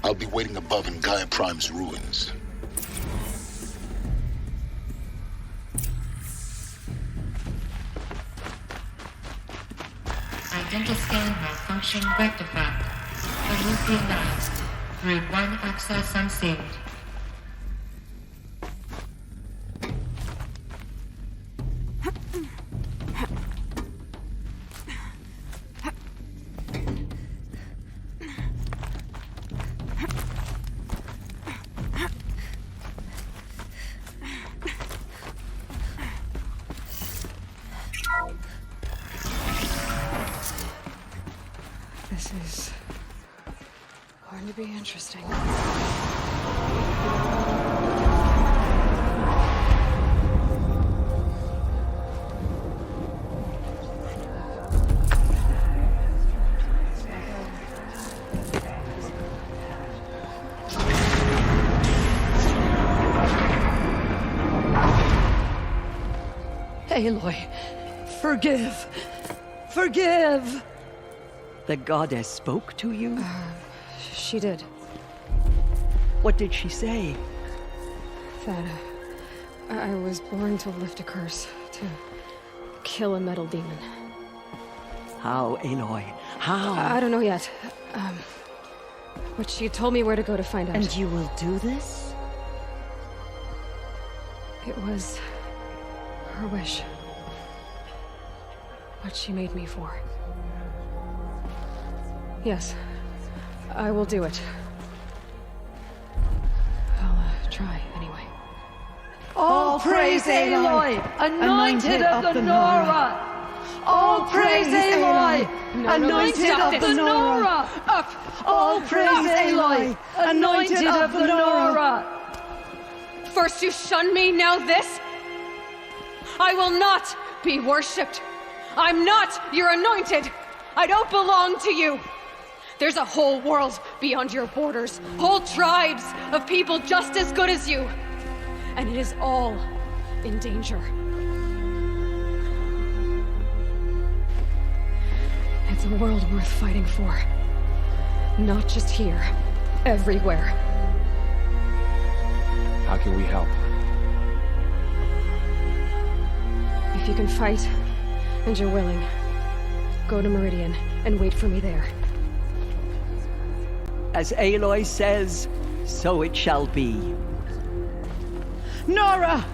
I'll be waiting above in Gaia Prime's ruins. Identiscan malfunction rectified. Hallucinized. Through one access unsealed. This is going to be interesting. Aloy, forgive! Forgive! The goddess spoke to you? She did. What did she say? That I was born to lift a curse, to kill a metal demon. How, Aloy? How? I don't know yet. But she told me where to go to find out. And you will do this? It was her wish. What she made me for. Yes, I will do it. I'll try anyway. All praise Aloy, anointed of the Nora! All praise Aloy, anointed of the Nora! Up! All praise Aloy, anointed of the Nora! First you shun me, now this? I will not be worshipped. I'm not your anointed! I don't belong to you! There's a whole world beyond your borders, whole tribes of people just as good as you. And it is all in danger. It's a world worth fighting for. Not just here, everywhere. How can we help? If you can fight, and you're willing, go to Meridian and wait for me there. As Aloy says, so it shall be. Nora!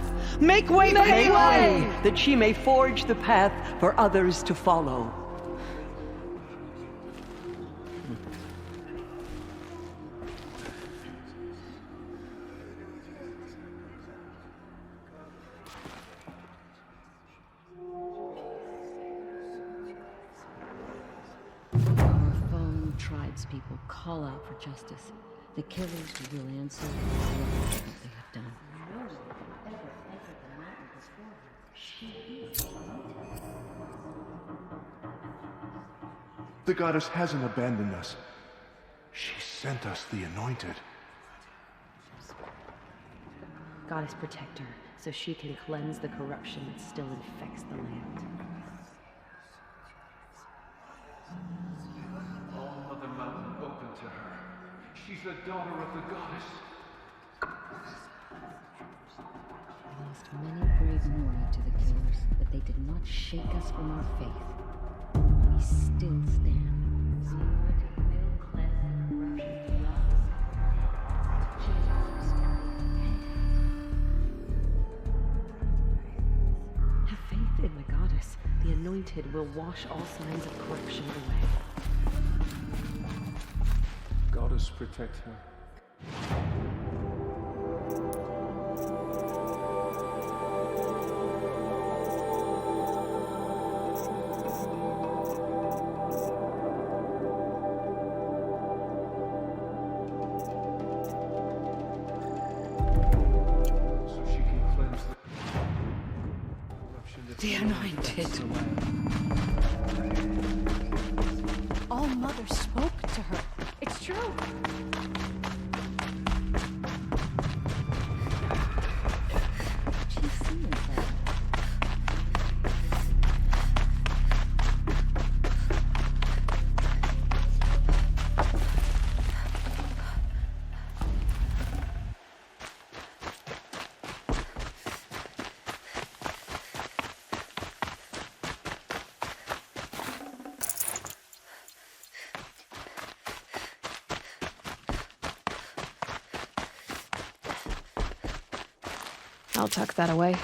Make way for Aloy! That she may forge the path for others to follow. Tribespeople call out for justice. The killers will answer what they have done. The goddess hasn't abandoned us. She sent us the anointed. Goddess protect her, so she can cleanse the corruption that still infects the land. All Mother Mountain open to her. She's the daughter of the goddess. We lost many brave Nori to the killers, but they did not shake us from our faith. We still stand. Have faith in the goddess. The anointed will wash all signs of corruption away. Goddess protect her. The anointed. All Mother spoke to her. It's true. She's seeing that. I'll tuck that away.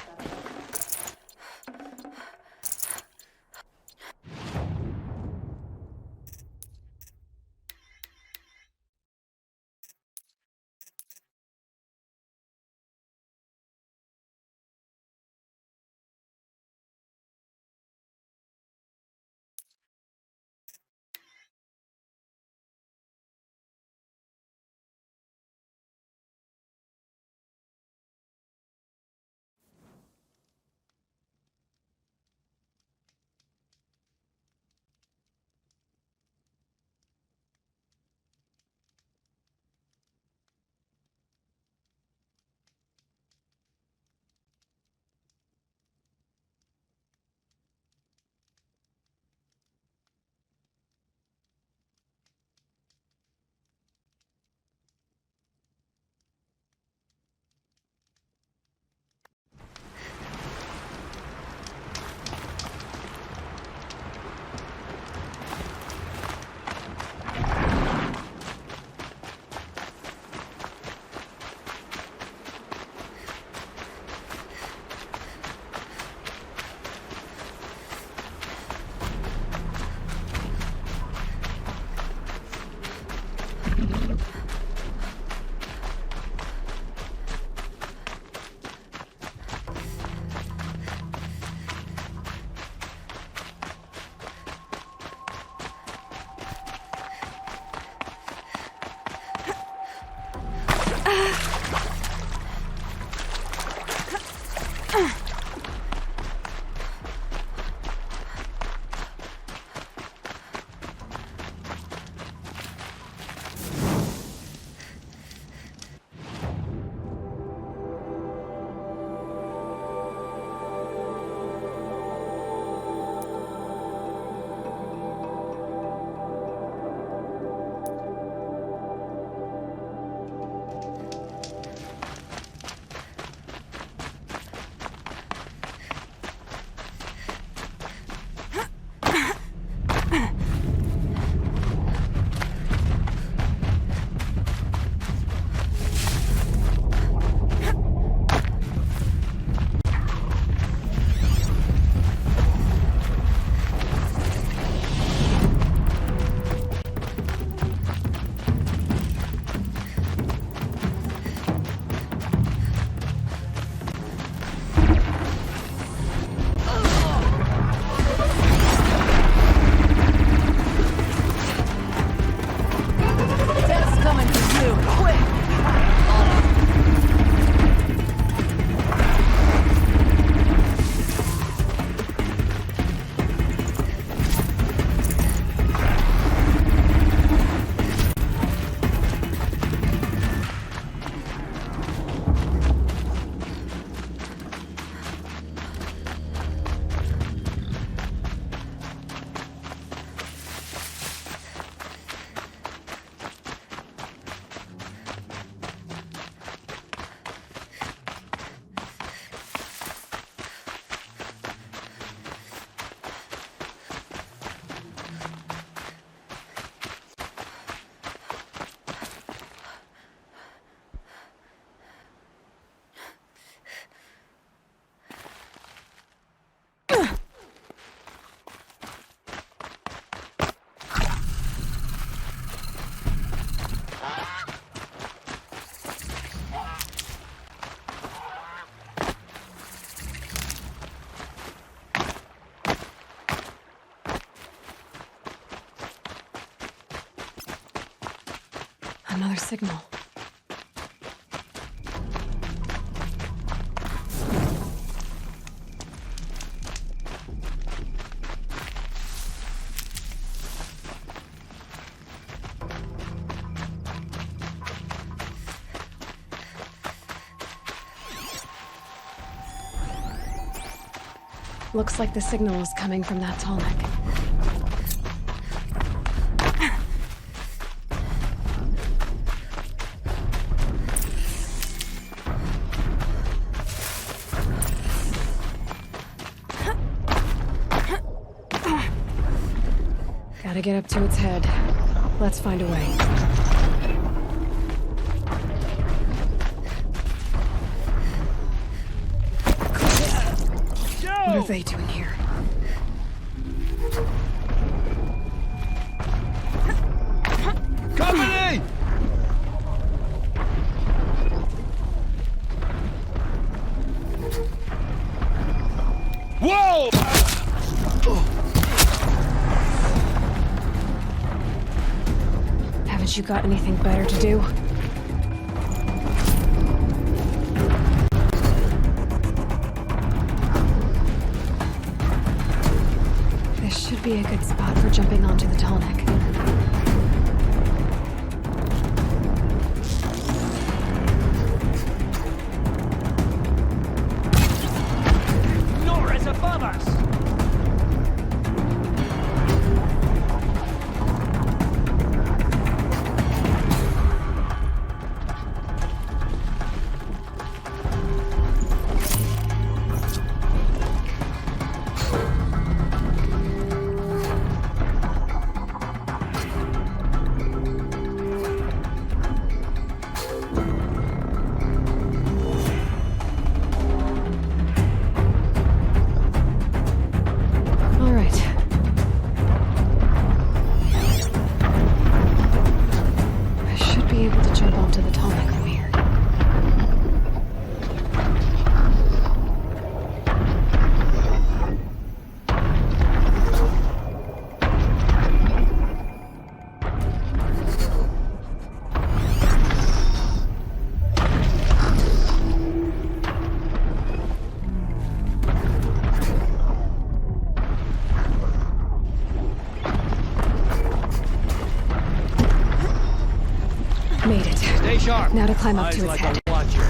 Another signal. Looks like the signal is coming from that tall neck. Gotta get up to its head. Let's find a way. What are they doing here? Company! Whoa! Haven't you got anything better to do? This should be a good spot for jumping onto the tall neck. Nora's above us! All right. I should be able to jump onto the tall neck from here. Made it. Stay sharp. Now to climb up Eyes to its like head. a watcher.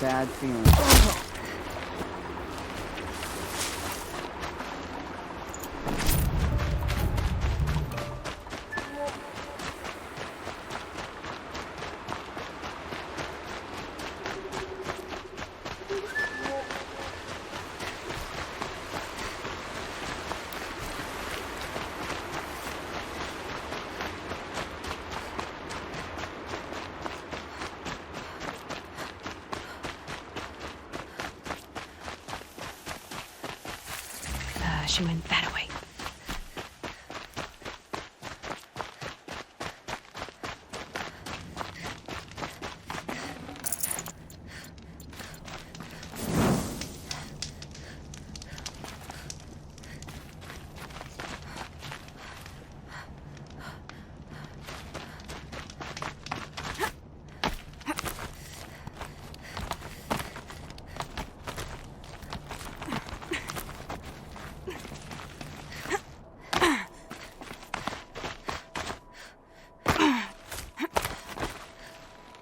bad feeling. She went that way.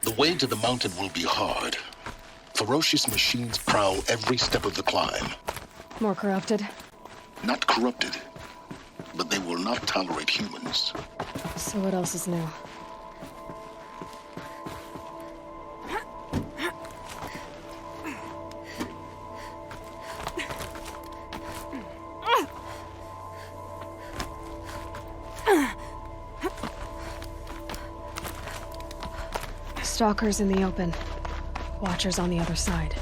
The way to the mountain will be hard. Ferocious machines prowl every step of the climb. More corrupted? Not corrupted, but they will not tolerate humans. So what else is new? Stalkers in the open. Watchers on the other side.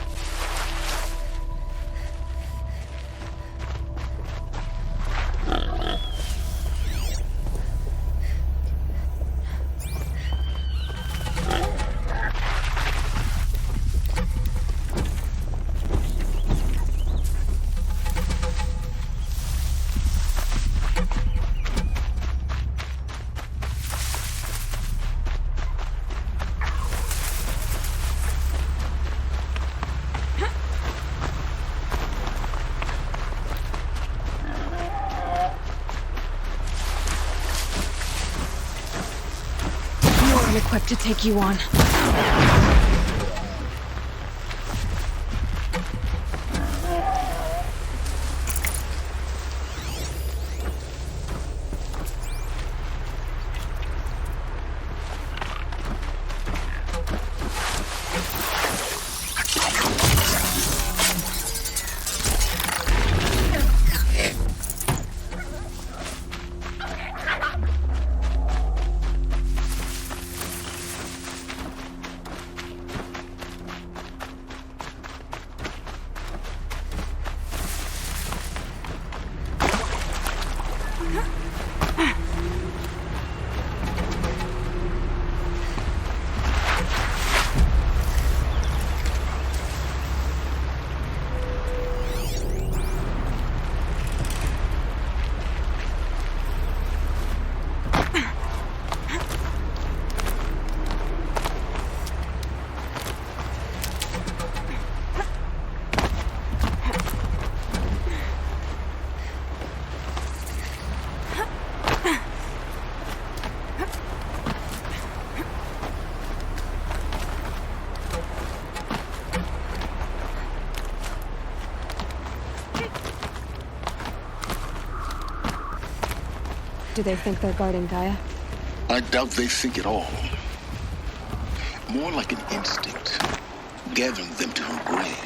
Equipped to take you on. Do they think they're guarding Gaia? I doubt they think at all. More like an instinct, gathering them to her grave.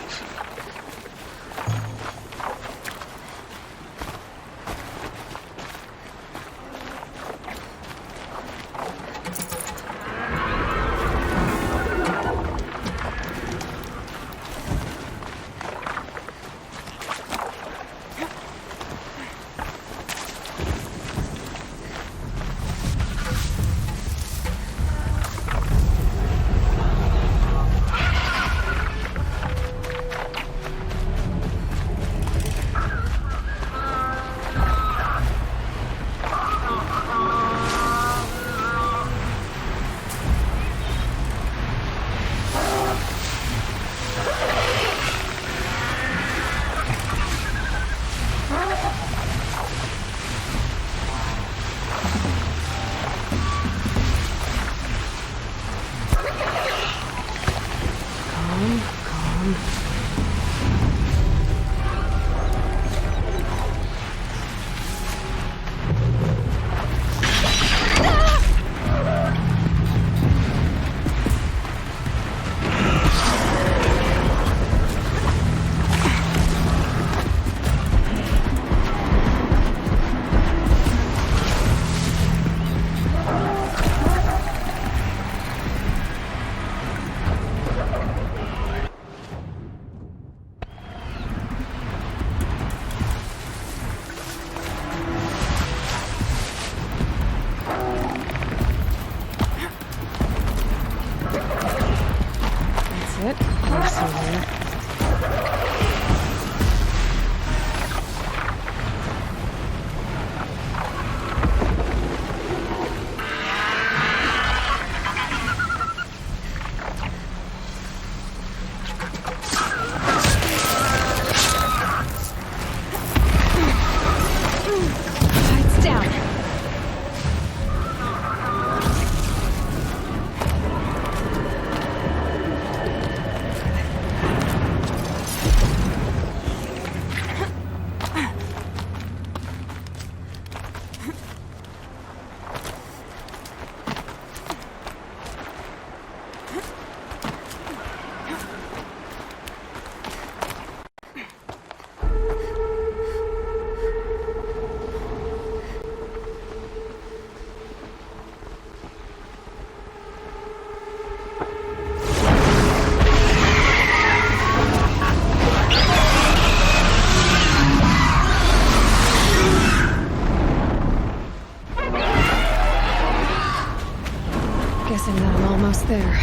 Almost there.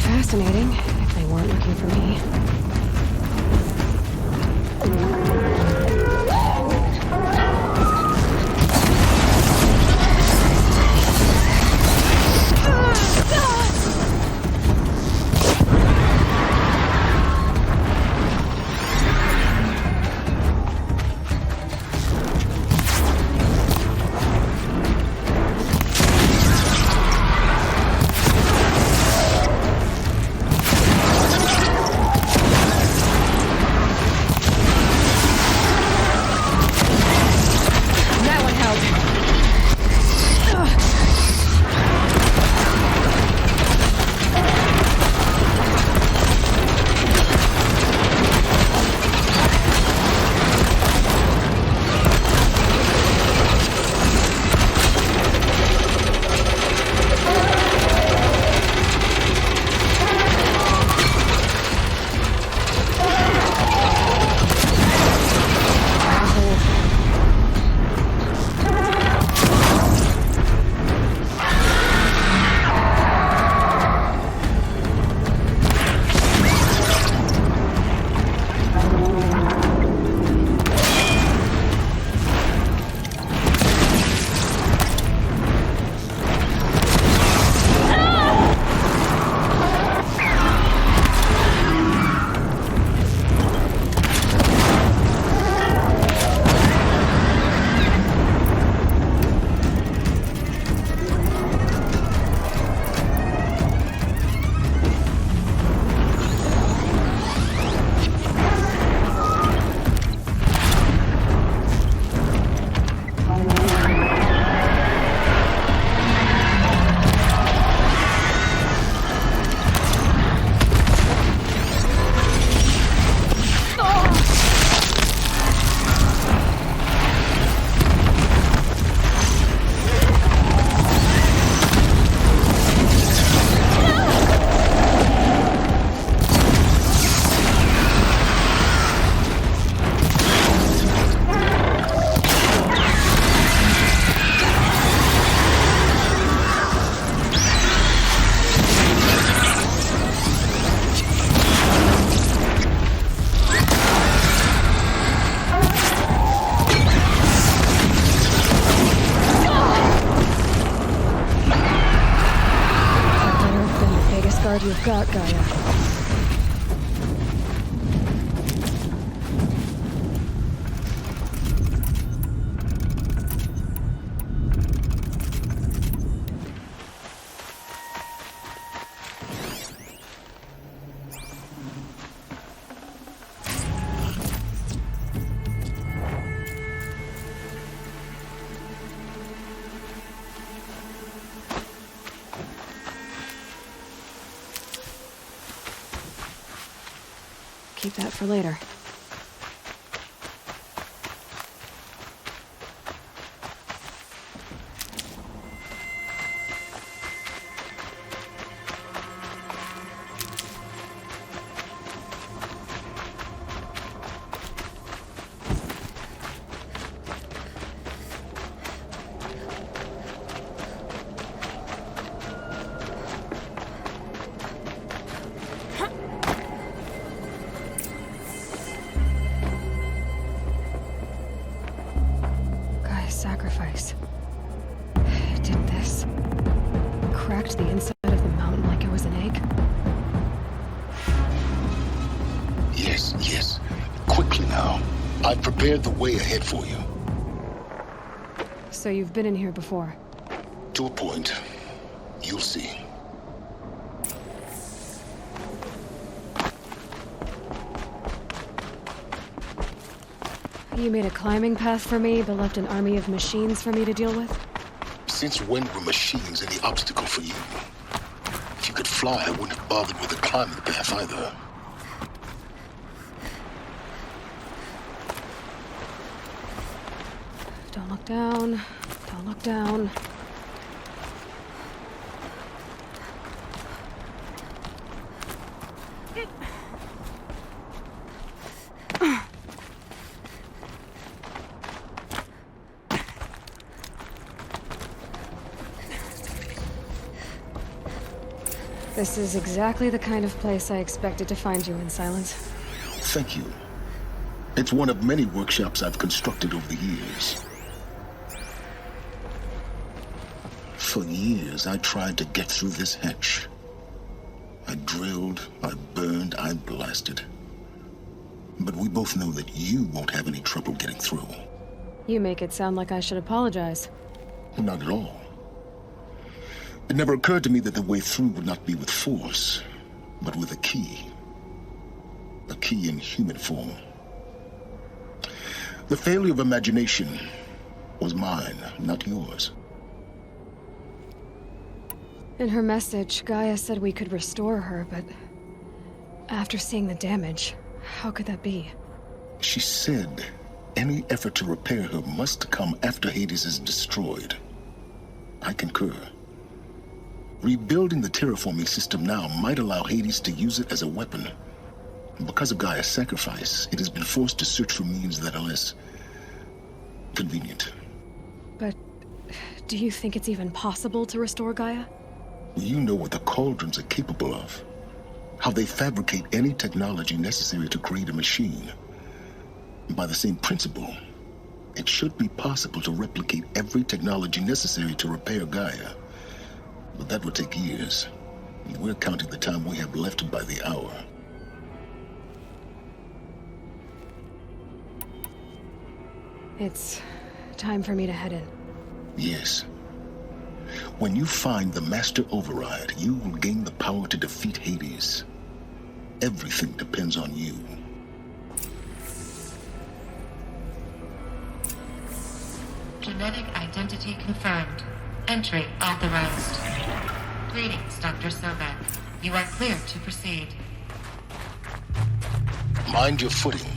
Fascinating, if they weren't looking for me. You've got, Gaia. Keep that for later. Sacrifice. It did this. Cracked the inside of the mountain like it was an egg. Yes. Quickly now. I've prepared the way ahead for you. So you've been in here before? To a point. You'll see. You made a climbing path for me, but left an army of machines for me to deal with? Since when were machines any obstacle for you? If you could fly, I wouldn't have bothered with the climbing path either. Don't look down. Don't look down. This is exactly the kind of place I expected to find you in, Silence. Thank you. It's one of many workshops I've constructed over the years. For years, I tried to get through this hatch. I drilled, I burned, I blasted. But we both know that you won't have any trouble getting through. You make it sound like I should apologize. Not at all. It never occurred to me that the way through would not be with force, but with a key. A key in human form. The failure of imagination was mine, not yours. In her message, Gaia said we could restore her, but after seeing the damage, how could that be? She said any effort to repair her must come after Hades is destroyed. I concur. Rebuilding the terraforming system now might allow Hades to use it as a weapon. Because of Gaia's sacrifice, it has been forced to search for means that are less convenient. But do you think it's even possible to restore Gaia? You know what the Cauldrons are capable of. How they fabricate any technology necessary to create a machine. By the same principle, it should be possible to replicate every technology necessary to repair Gaia. But that would take years. We're counting the time we have left by the hour. It's time for me to head in. Yes. When you find the Master Override, you will gain the power to defeat Hades. Everything depends on you. Genetic identity confirmed. Entry authorized. Greetings, Dr. Sobek. You are clear to proceed. Mind your footing.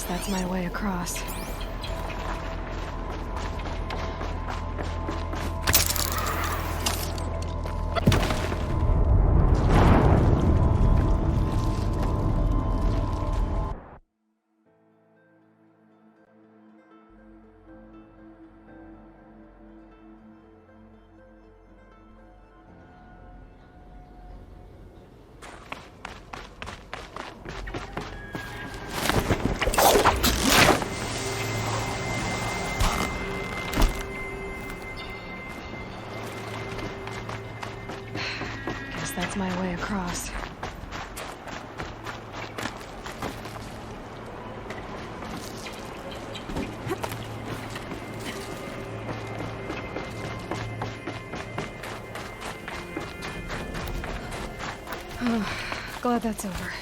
That's my way across. That's my way across. Oh, glad that's over.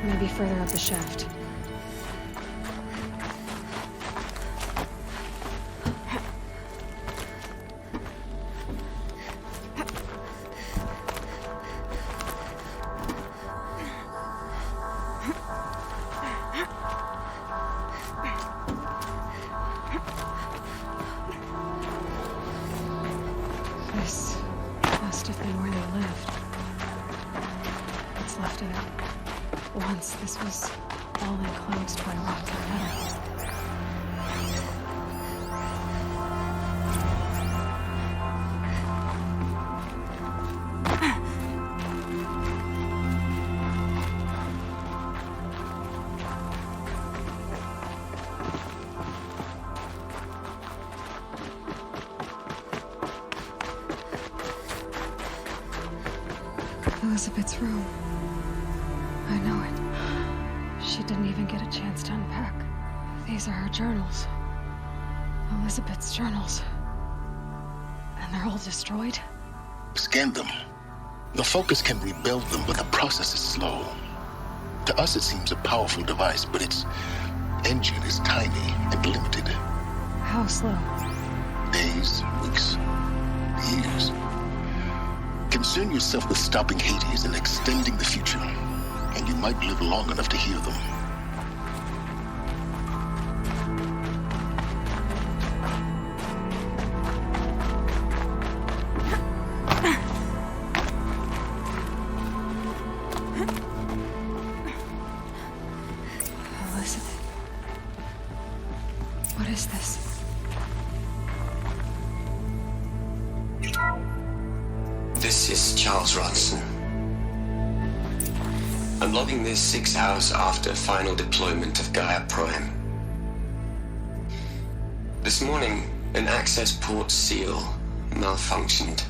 Maybe further up the shaft. This understood. Once this was all enclosed by rock and metal. Elizabeth's room. I know it. She didn't even get a chance to unpack. These are her journals. Elizabeth's journals. And they're all destroyed? Scan them. The Focus can rebuild them, but the process is slow. To us, it seems a powerful device, but its engine is tiny and limited. How slow? Days, weeks, years. Concern yourself with stopping Hades and extending the future, and you might live long enough to hear them. Elizabeth. What is this? This is Charles Ronson. I'm logging this 6 hours after final deployment of Gaia Prime. This morning, an access port seal malfunctioned.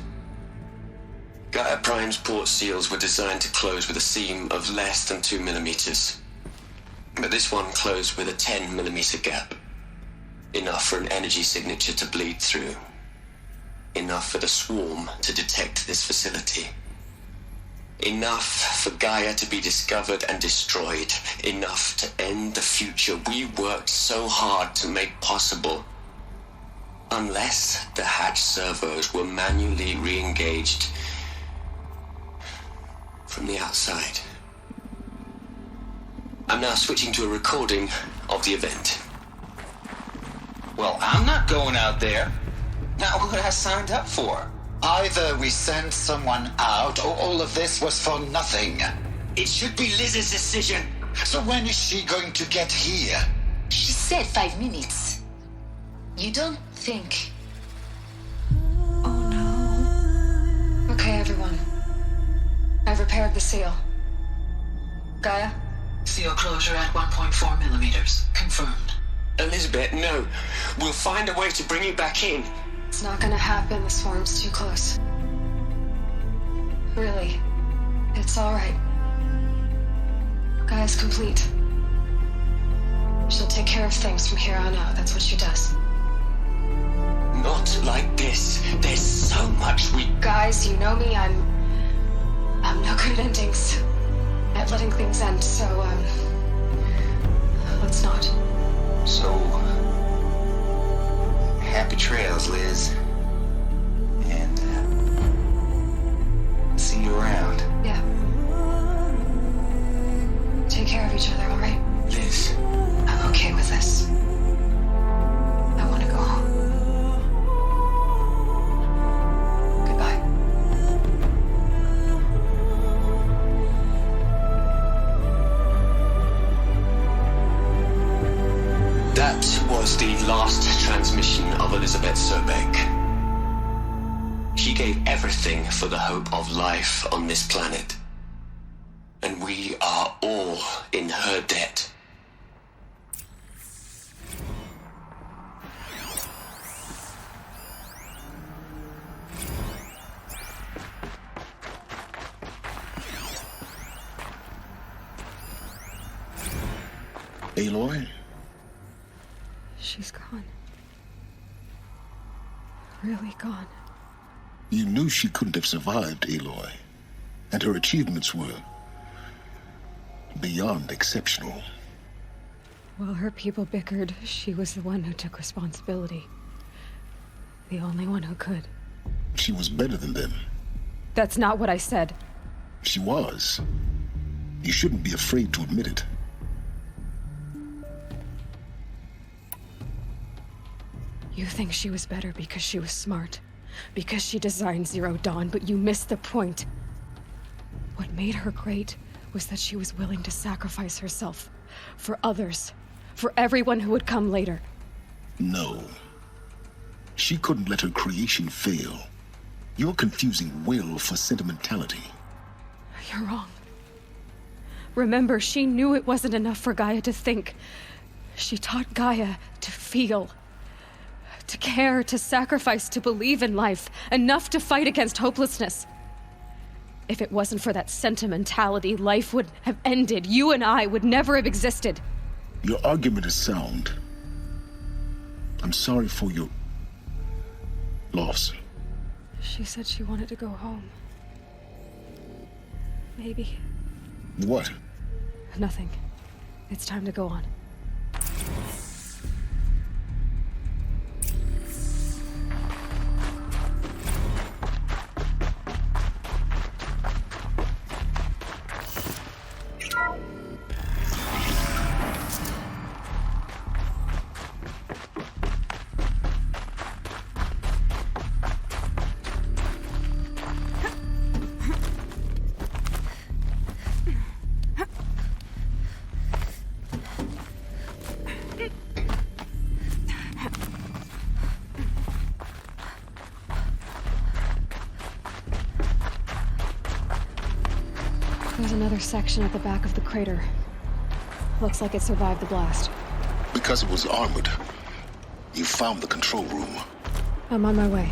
Gaia Prime's port seals were designed to close with a seam of less than 2 millimeters. But this one closed with a 10 millimeter gap. Enough for an energy signature to bleed through. Enough for the swarm to detect this facility. Enough for Gaia to be discovered and destroyed. Enough to end the future we worked so hard to make possible. Unless the hatch servos were manually re-engaged from the outside. I'm now switching to a recording of the event. Well, I'm not going out there. Now, who has signed up for? Either we send someone out, or all of this was for nothing. It should be Liz's decision. So when is she going to get here? She said 5 minutes. You don't think... Okay, everyone. I've repaired the seal. Gaia? Seal closure at 1.4 millimeters. Confirmed. Elizabeth, no. We'll find a way to bring you back in. It's not gonna happen. The swarm's too close. Really. It's alright. Gaia's complete. She'll take care of things from here on out. That's what she does. Not like this. There's so much we... Guys, you know me. I'm no good at endings. At letting things end, so, let's not. So... happy trails, Liz. And, see you around. Yeah. Take care of each other, alright? Liz. I'm okay with this. I want to go home. Goodbye. That was the last transmission of Elizabeth Sobek. She gave everything for the hope of life on this planet. And we are all in her debt. Aloy? She's gone. Really gone. You knew she couldn't have survived, Aloy. And her achievements were beyond exceptional. While her people bickered, she was the one who took responsibility. The only one who could. She was better than them. That's not what I said. She was. You shouldn't be afraid to admit it. You think she was better because she was smart, because she designed Zero Dawn, but you missed the point. What made her great was that she was willing to sacrifice herself for others, for everyone who would come later. No. She couldn't let her creation fail. You're confusing will for sentimentality. You're wrong. Remember, she knew it wasn't enough for Gaia to think. She taught Gaia to feel. To care, to sacrifice, to believe in life. Enough to fight against hopelessness. If it wasn't for that sentimentality, life would have ended. You and I would never have existed. Your argument is sound. I'm sorry for your loss. She said she wanted to go home. Maybe. What? Nothing. It's time to go on. There's another section at the back of the crater. Looks like it survived the blast. Because it was armored. You found the control room. I'm on my way.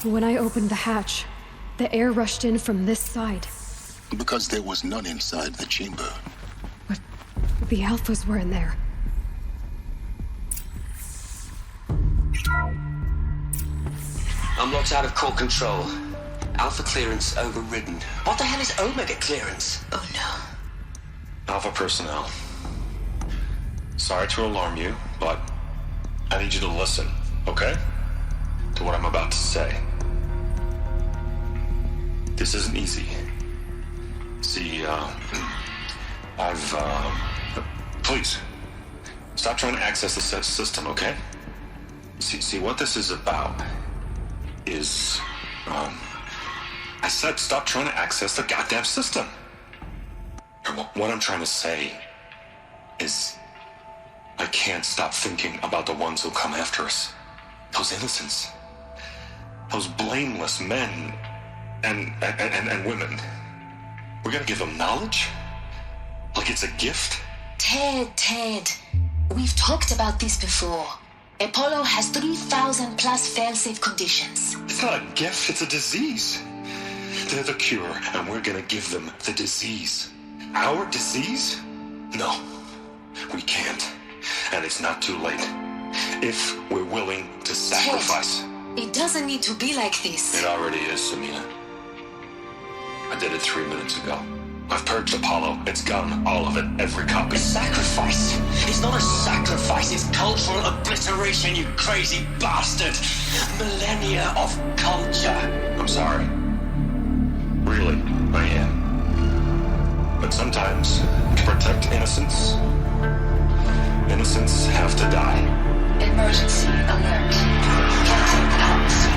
When I opened the hatch, the air rushed in from this side. Because there was none inside the chamber. But the Alphas were in there. Unlocked out of core control. Alpha clearance overridden. What the hell is Omega clearance? Oh no. Alpha personnel. Sorry to alarm you, but I need you to listen, okay? To what I'm about to say. This isn't easy. See, please, stop trying to access the system, okay? See, what this is about is, I said stop trying to access the goddamn system. What I'm trying to say is, I can't stop thinking about the ones who come after us. Those innocents. Those blameless men and women. We're gonna give them knowledge? Like it's a gift? Ted. We've talked about this before. Apollo has 3,000 plus fail-safe conditions. It's not a gift, it's a disease. They're the cure, and we're gonna give them the disease. Our disease? No, we can't. And it's not too late. If we're willing to sacrifice. Ted, it doesn't need to be like this. It already is, Samina. I did it 3 minutes ago. I've purged Apollo. It's gone. All of it. Every copy. A sacrifice? It's not a sacrifice. It's cultural obliteration, you crazy bastard. Millennia of culture. I'm sorry. Really, I am. But sometimes, to protect innocence, innocents have to die. Emergency alert. Captain out.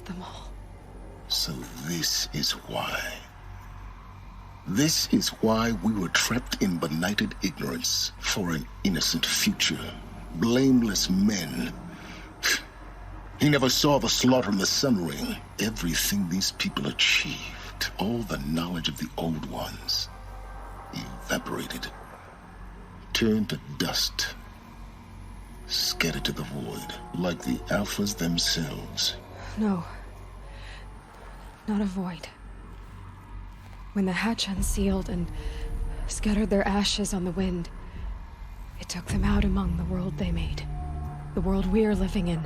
killed them all. So this is why. This is why we were trapped in benighted ignorance for an innocent future. Blameless men. He never saw the slaughter in the Sun Ring. Everything these people achieved, all the knowledge of the old ones, evaporated, turned to dust, scattered to the void, like the Alphas themselves. No. Not a void. When the hatch unsealed and scattered their ashes on the wind, it took them out among the world they made. The world we're living in.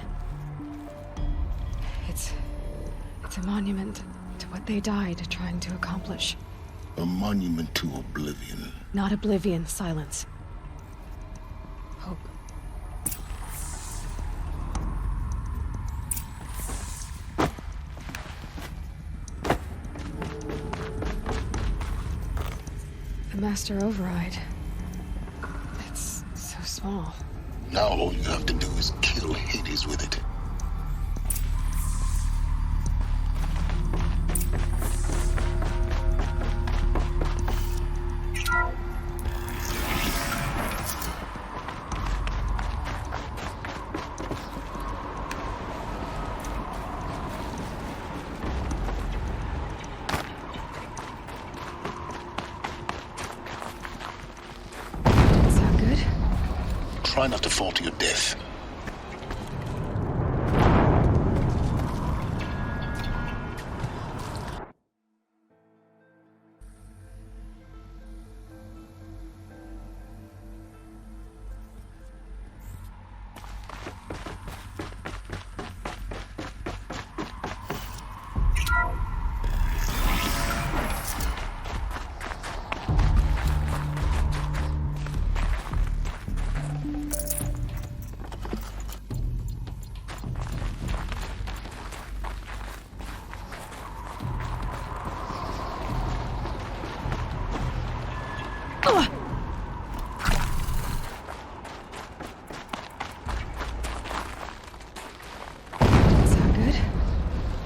It's a monument to what they died trying to accomplish. A monument to oblivion. Not oblivion, silence. Hope. The Master Override. It's so small. Now all you have to do is kill Hades with it. Try not to fall to your death.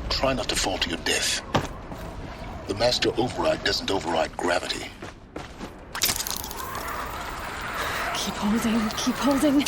Try not to fall to your death. The Master Override doesn't override gravity. Keep holding, keep holding.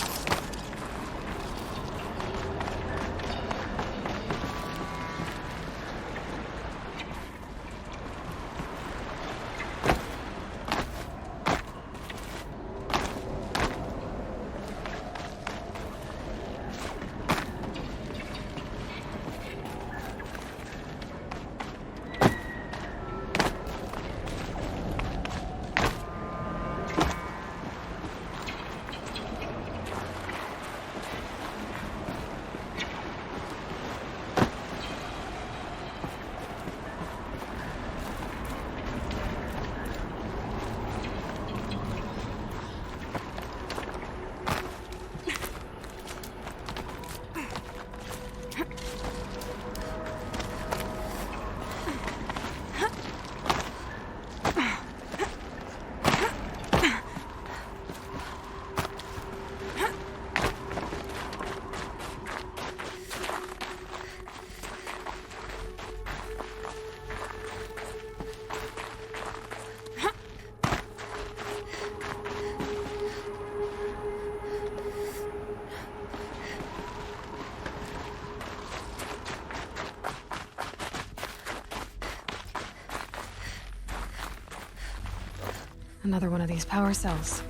Another one of these power cells.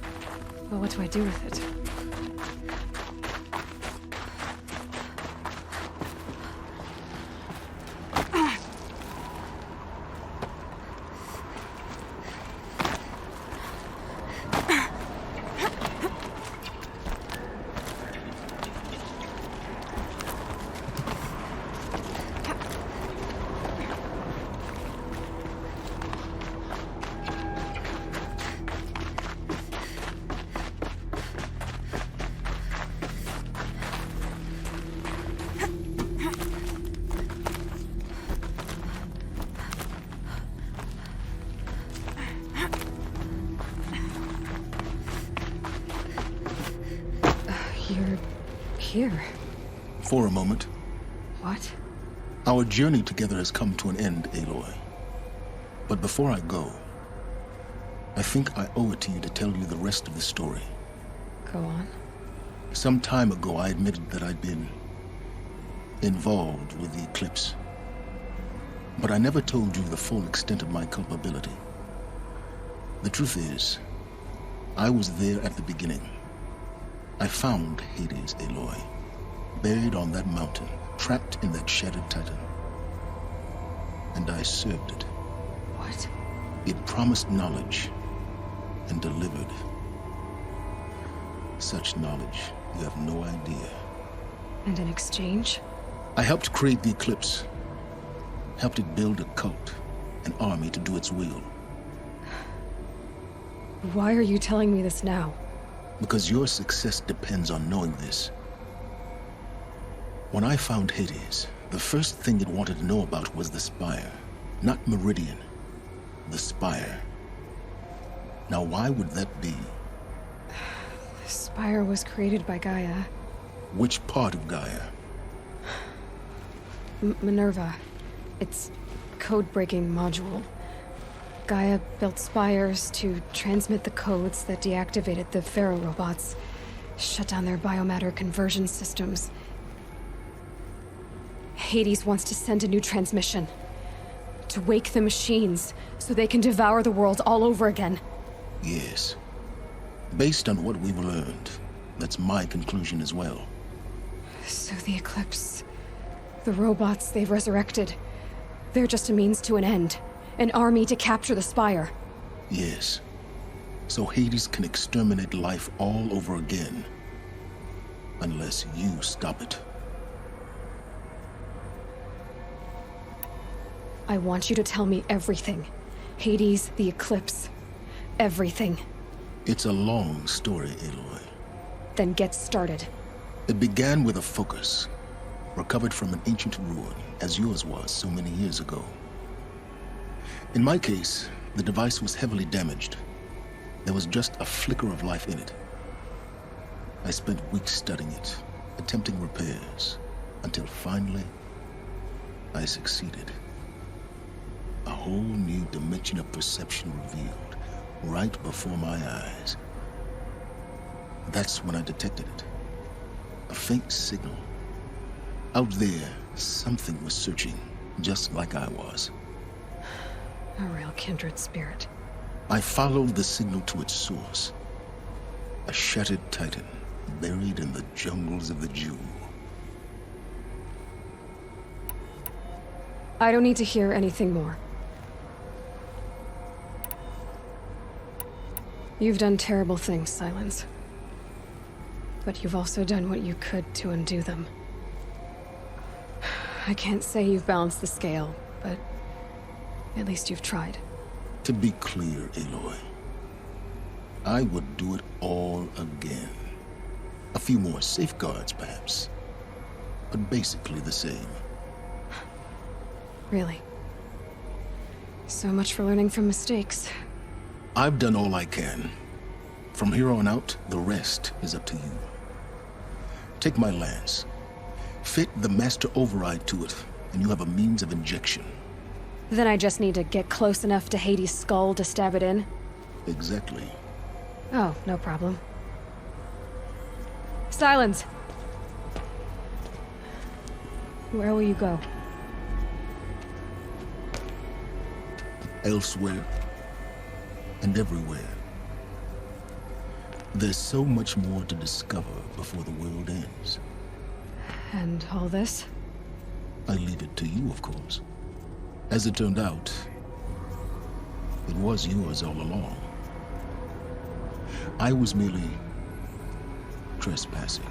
But what do I do with it? You're here. For a moment. What? Our journey together has come to an end, Aloy. But before I go, I think I owe it to you to tell you the rest of the story. Go on. Some time ago, I admitted that I'd been involved with the Eclipse. But I never told you the full extent of my culpability. The truth is, I was there at the beginning. I found Hades, Aloy, buried on that mountain, trapped in that shattered titan. And I served it. What? It promised knowledge and delivered. Such knowledge, you have no idea. And in exchange? I helped create the Eclipse. Helped it build a cult, an army to do its will. Why are you telling me this now? Because your success depends on knowing this. When I found Hades, the first thing it wanted to know about was the Spire. Not Meridian. The Spire. Now why would that be? The Spire was created by Gaia. Which part of Gaia? Minerva. Its code-breaking module. Gaia built spires to transmit the codes that deactivated the Pharaoh robots, shut down their biomatter conversion systems. Hades wants to send a new transmission. To wake the machines, so they can devour the world all over again. Yes. Based on what we've learned, that's my conclusion as well. So the Eclipse, the robots they've resurrected, they're just a means to an end. An army to capture the Spire. Yes. So Hades can exterminate life all over again. Unless you stop it. I want you to tell me everything. Hades, the Eclipse. Everything. It's a long story, Aloy. Then get started. It began with a focus, recovered from an ancient ruin, as yours was so many years ago. In my case, the device was heavily damaged. There was just a flicker of life in it. I spent weeks studying it, attempting repairs, until finally, I succeeded. A whole new dimension of perception revealed, right before my eyes. That's when I detected it. A faint signal. Out there, something was searching, just like I was. A real kindred spirit. I followed the signal to its source. A shattered titan, buried in the jungles of the Jew. I don't need to hear anything more. You've done terrible things, Silence. But you've also done what you could to undo them. I can't say you've balanced the scale, but at least you've tried. To be clear, Aloy, I would do it all again. A few more safeguards, perhaps, but basically the same. Really? So much for learning from mistakes. I've done all I can. From here on out, the rest is up to you. Take my lance. Fit the master override to it, and you have a means of injection. Then I just need to get close enough to Hades' skull to stab it in? Exactly. Oh, no problem. Silence! Where will you go? Elsewhere. And everywhere. There's so much more to discover before the world ends. And all this? I leave it to you, of course. As it turned out, it was yours all along. I was merely trespassing.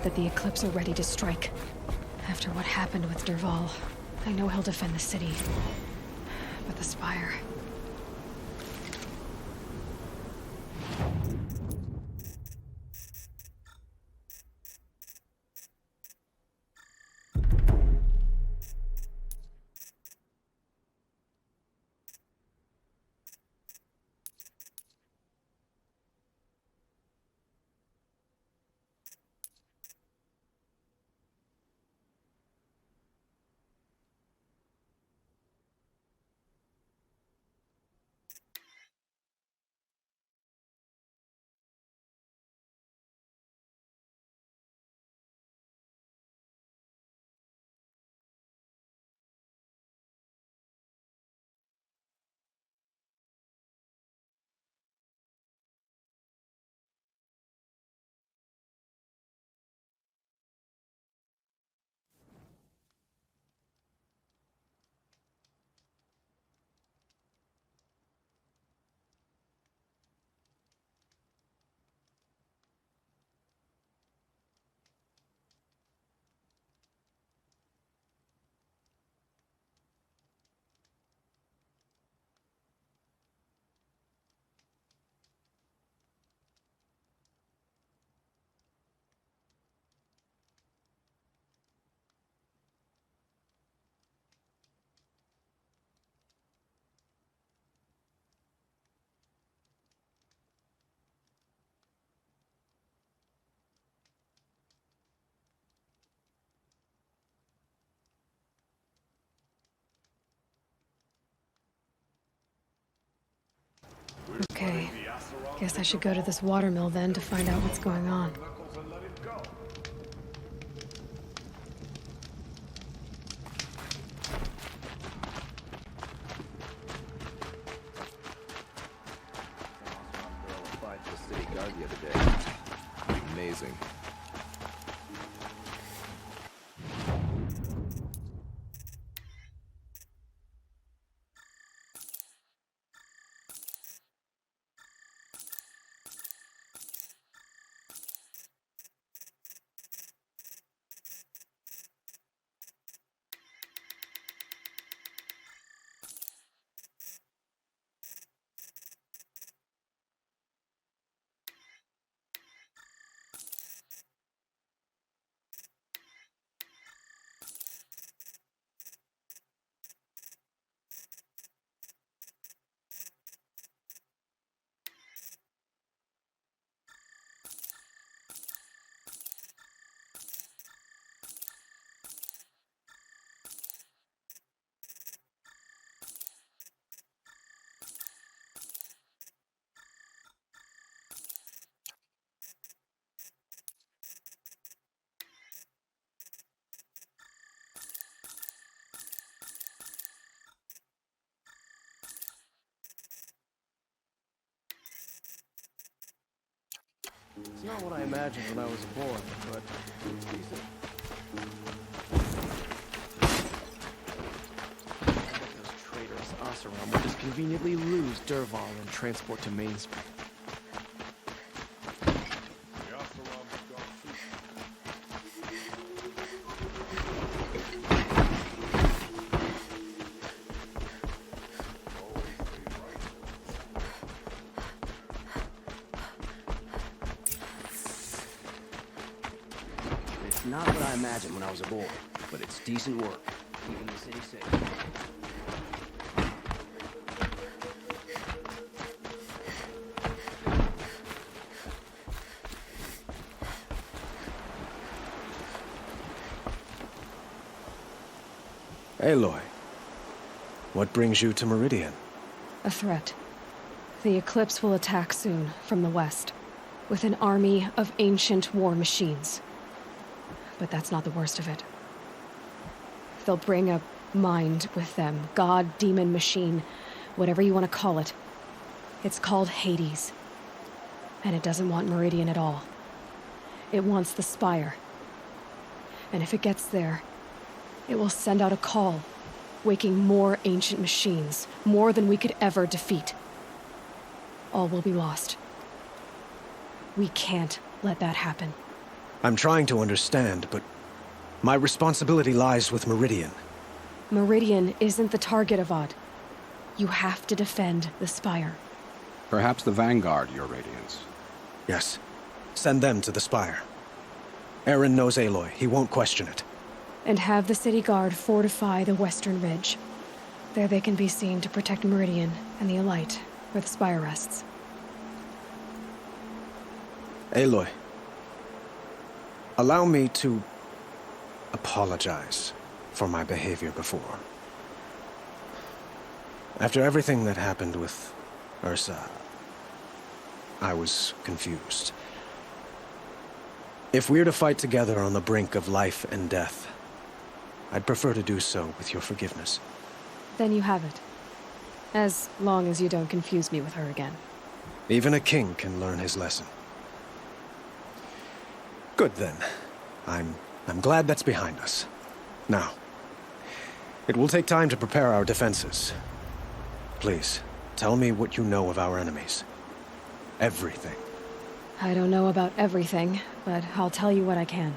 that the Eclipse are ready to strike. After what happened with Derval, I know he'll defend the city. But the Spire... Okay. Guess I should go to this watermill then to find out what's going on. The city guard the other day. Amazing. It's not what I imagined when I was born, but it's decent. Those traitors Oseram will just conveniently lose Derval and transport to Main Street. It's not what I imagined when I was a boy, but it's decent work, keeping the city safe. Aloy, what brings you to Meridian? A threat. The Eclipse will attack soon, from the west, with an army of ancient war machines. But that's not the worst of it. They'll bring a mind with them, god, demon, machine, whatever you want to call it. It's called Hades. And it doesn't want Meridian at all. It wants the Spire. And if it gets there, it will send out a call, waking more ancient machines, more than we could ever defeat. All will be lost. We can't let that happen. I'm trying to understand, but my responsibility lies with Meridian. Meridian isn't the target, Avad. You have to defend the Spire. Perhaps the Vanguard, Your Radiance. Yes. Send them to the Spire. Aaron knows Aloy. He won't question it. And have the City Guard fortify the Western Ridge. There they can be seen to protect Meridian and the Elite, where the Spire rests. Aloy, allow me to apologize for my behavior before. After everything that happened with Ursa, I was confused. If we're to fight together on the brink of life and death, I'd prefer to do so with your forgiveness. Then you have it. As long as you don't confuse me with her again. Even a king can learn his lesson. Good then. I'm glad that's behind us. Now, it will take time to prepare our defenses. Please, tell me what you know of our enemies. Everything. I don't know about everything, but I'll tell you what I can.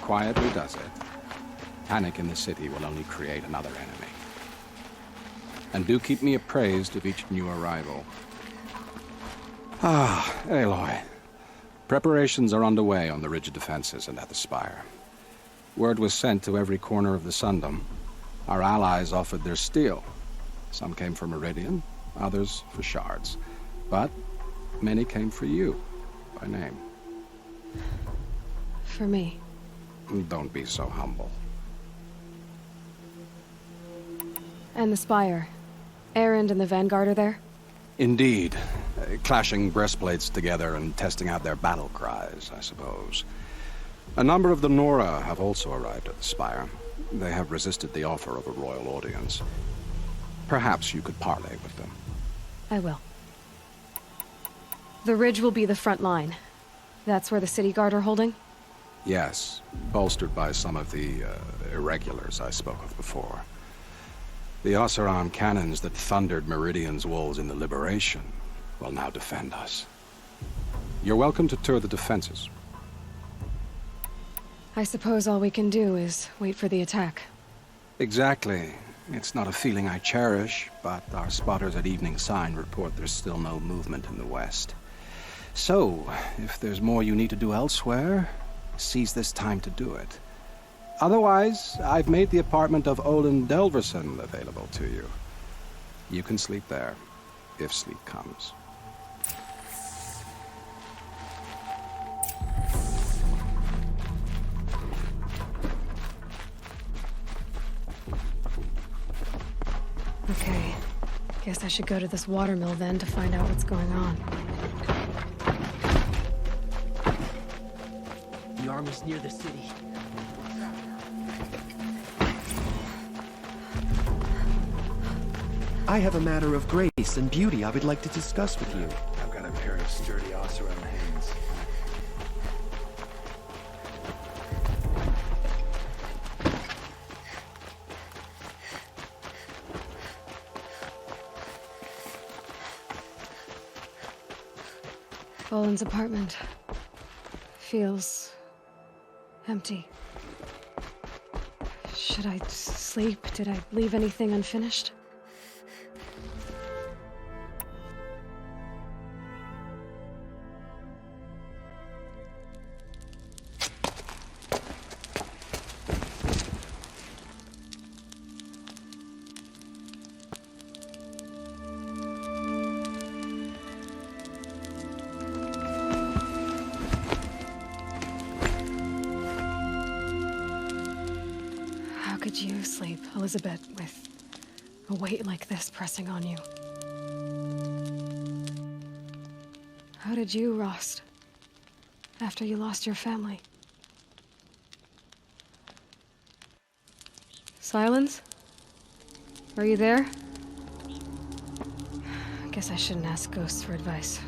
Quietly does it. Panic in the city will only create another enemy. And do keep me appraised of each new arrival. Ah, Aloy. Preparations are underway on the ridge defenses and at the Spire. Word was sent to every corner of the Sundom. Our allies offered their steel. Some came for Meridian, others for shards. But many came for you, by name. For me. Don't be so humble. And the Spire. Erend and the Vanguard are there? Indeed. Clashing breastplates together and testing out their battle cries, I suppose. A number of the Nora have also arrived at the Spire. They have resisted the offer of a royal audience. Perhaps you could parley with them. I will. The ridge will be the front line. That's where the City Guard are holding? Yes, bolstered by some of the irregulars I spoke of before. The Oseram cannons that thundered Meridian's walls in the Liberation will now defend us. You're welcome to tour the defenses. I suppose all we can do is wait for the attack. Exactly. It's not a feeling I cherish, but our spotters at Evening Sign report there's still no movement in the west. So, if there's more you need to do elsewhere, seize this time to do it. Otherwise, I've made the apartment of Olin Delverson available to you. You can sleep there, if sleep comes. Okay. Guess I should go to this watermill then to find out what's going on. The army's near the city. I have a matter of grace and beauty I would like to discuss with you. I've got a pair of sturdy Oseram hands. Boland's apartment feels empty. Should I sleep? Did I leave anything unfinished? How could you sleep, Elizabeth, with a weight like this pressing on you? How did you, Rost, after you lost your family? Silence? Are you there? Guess I shouldn't ask ghosts for advice.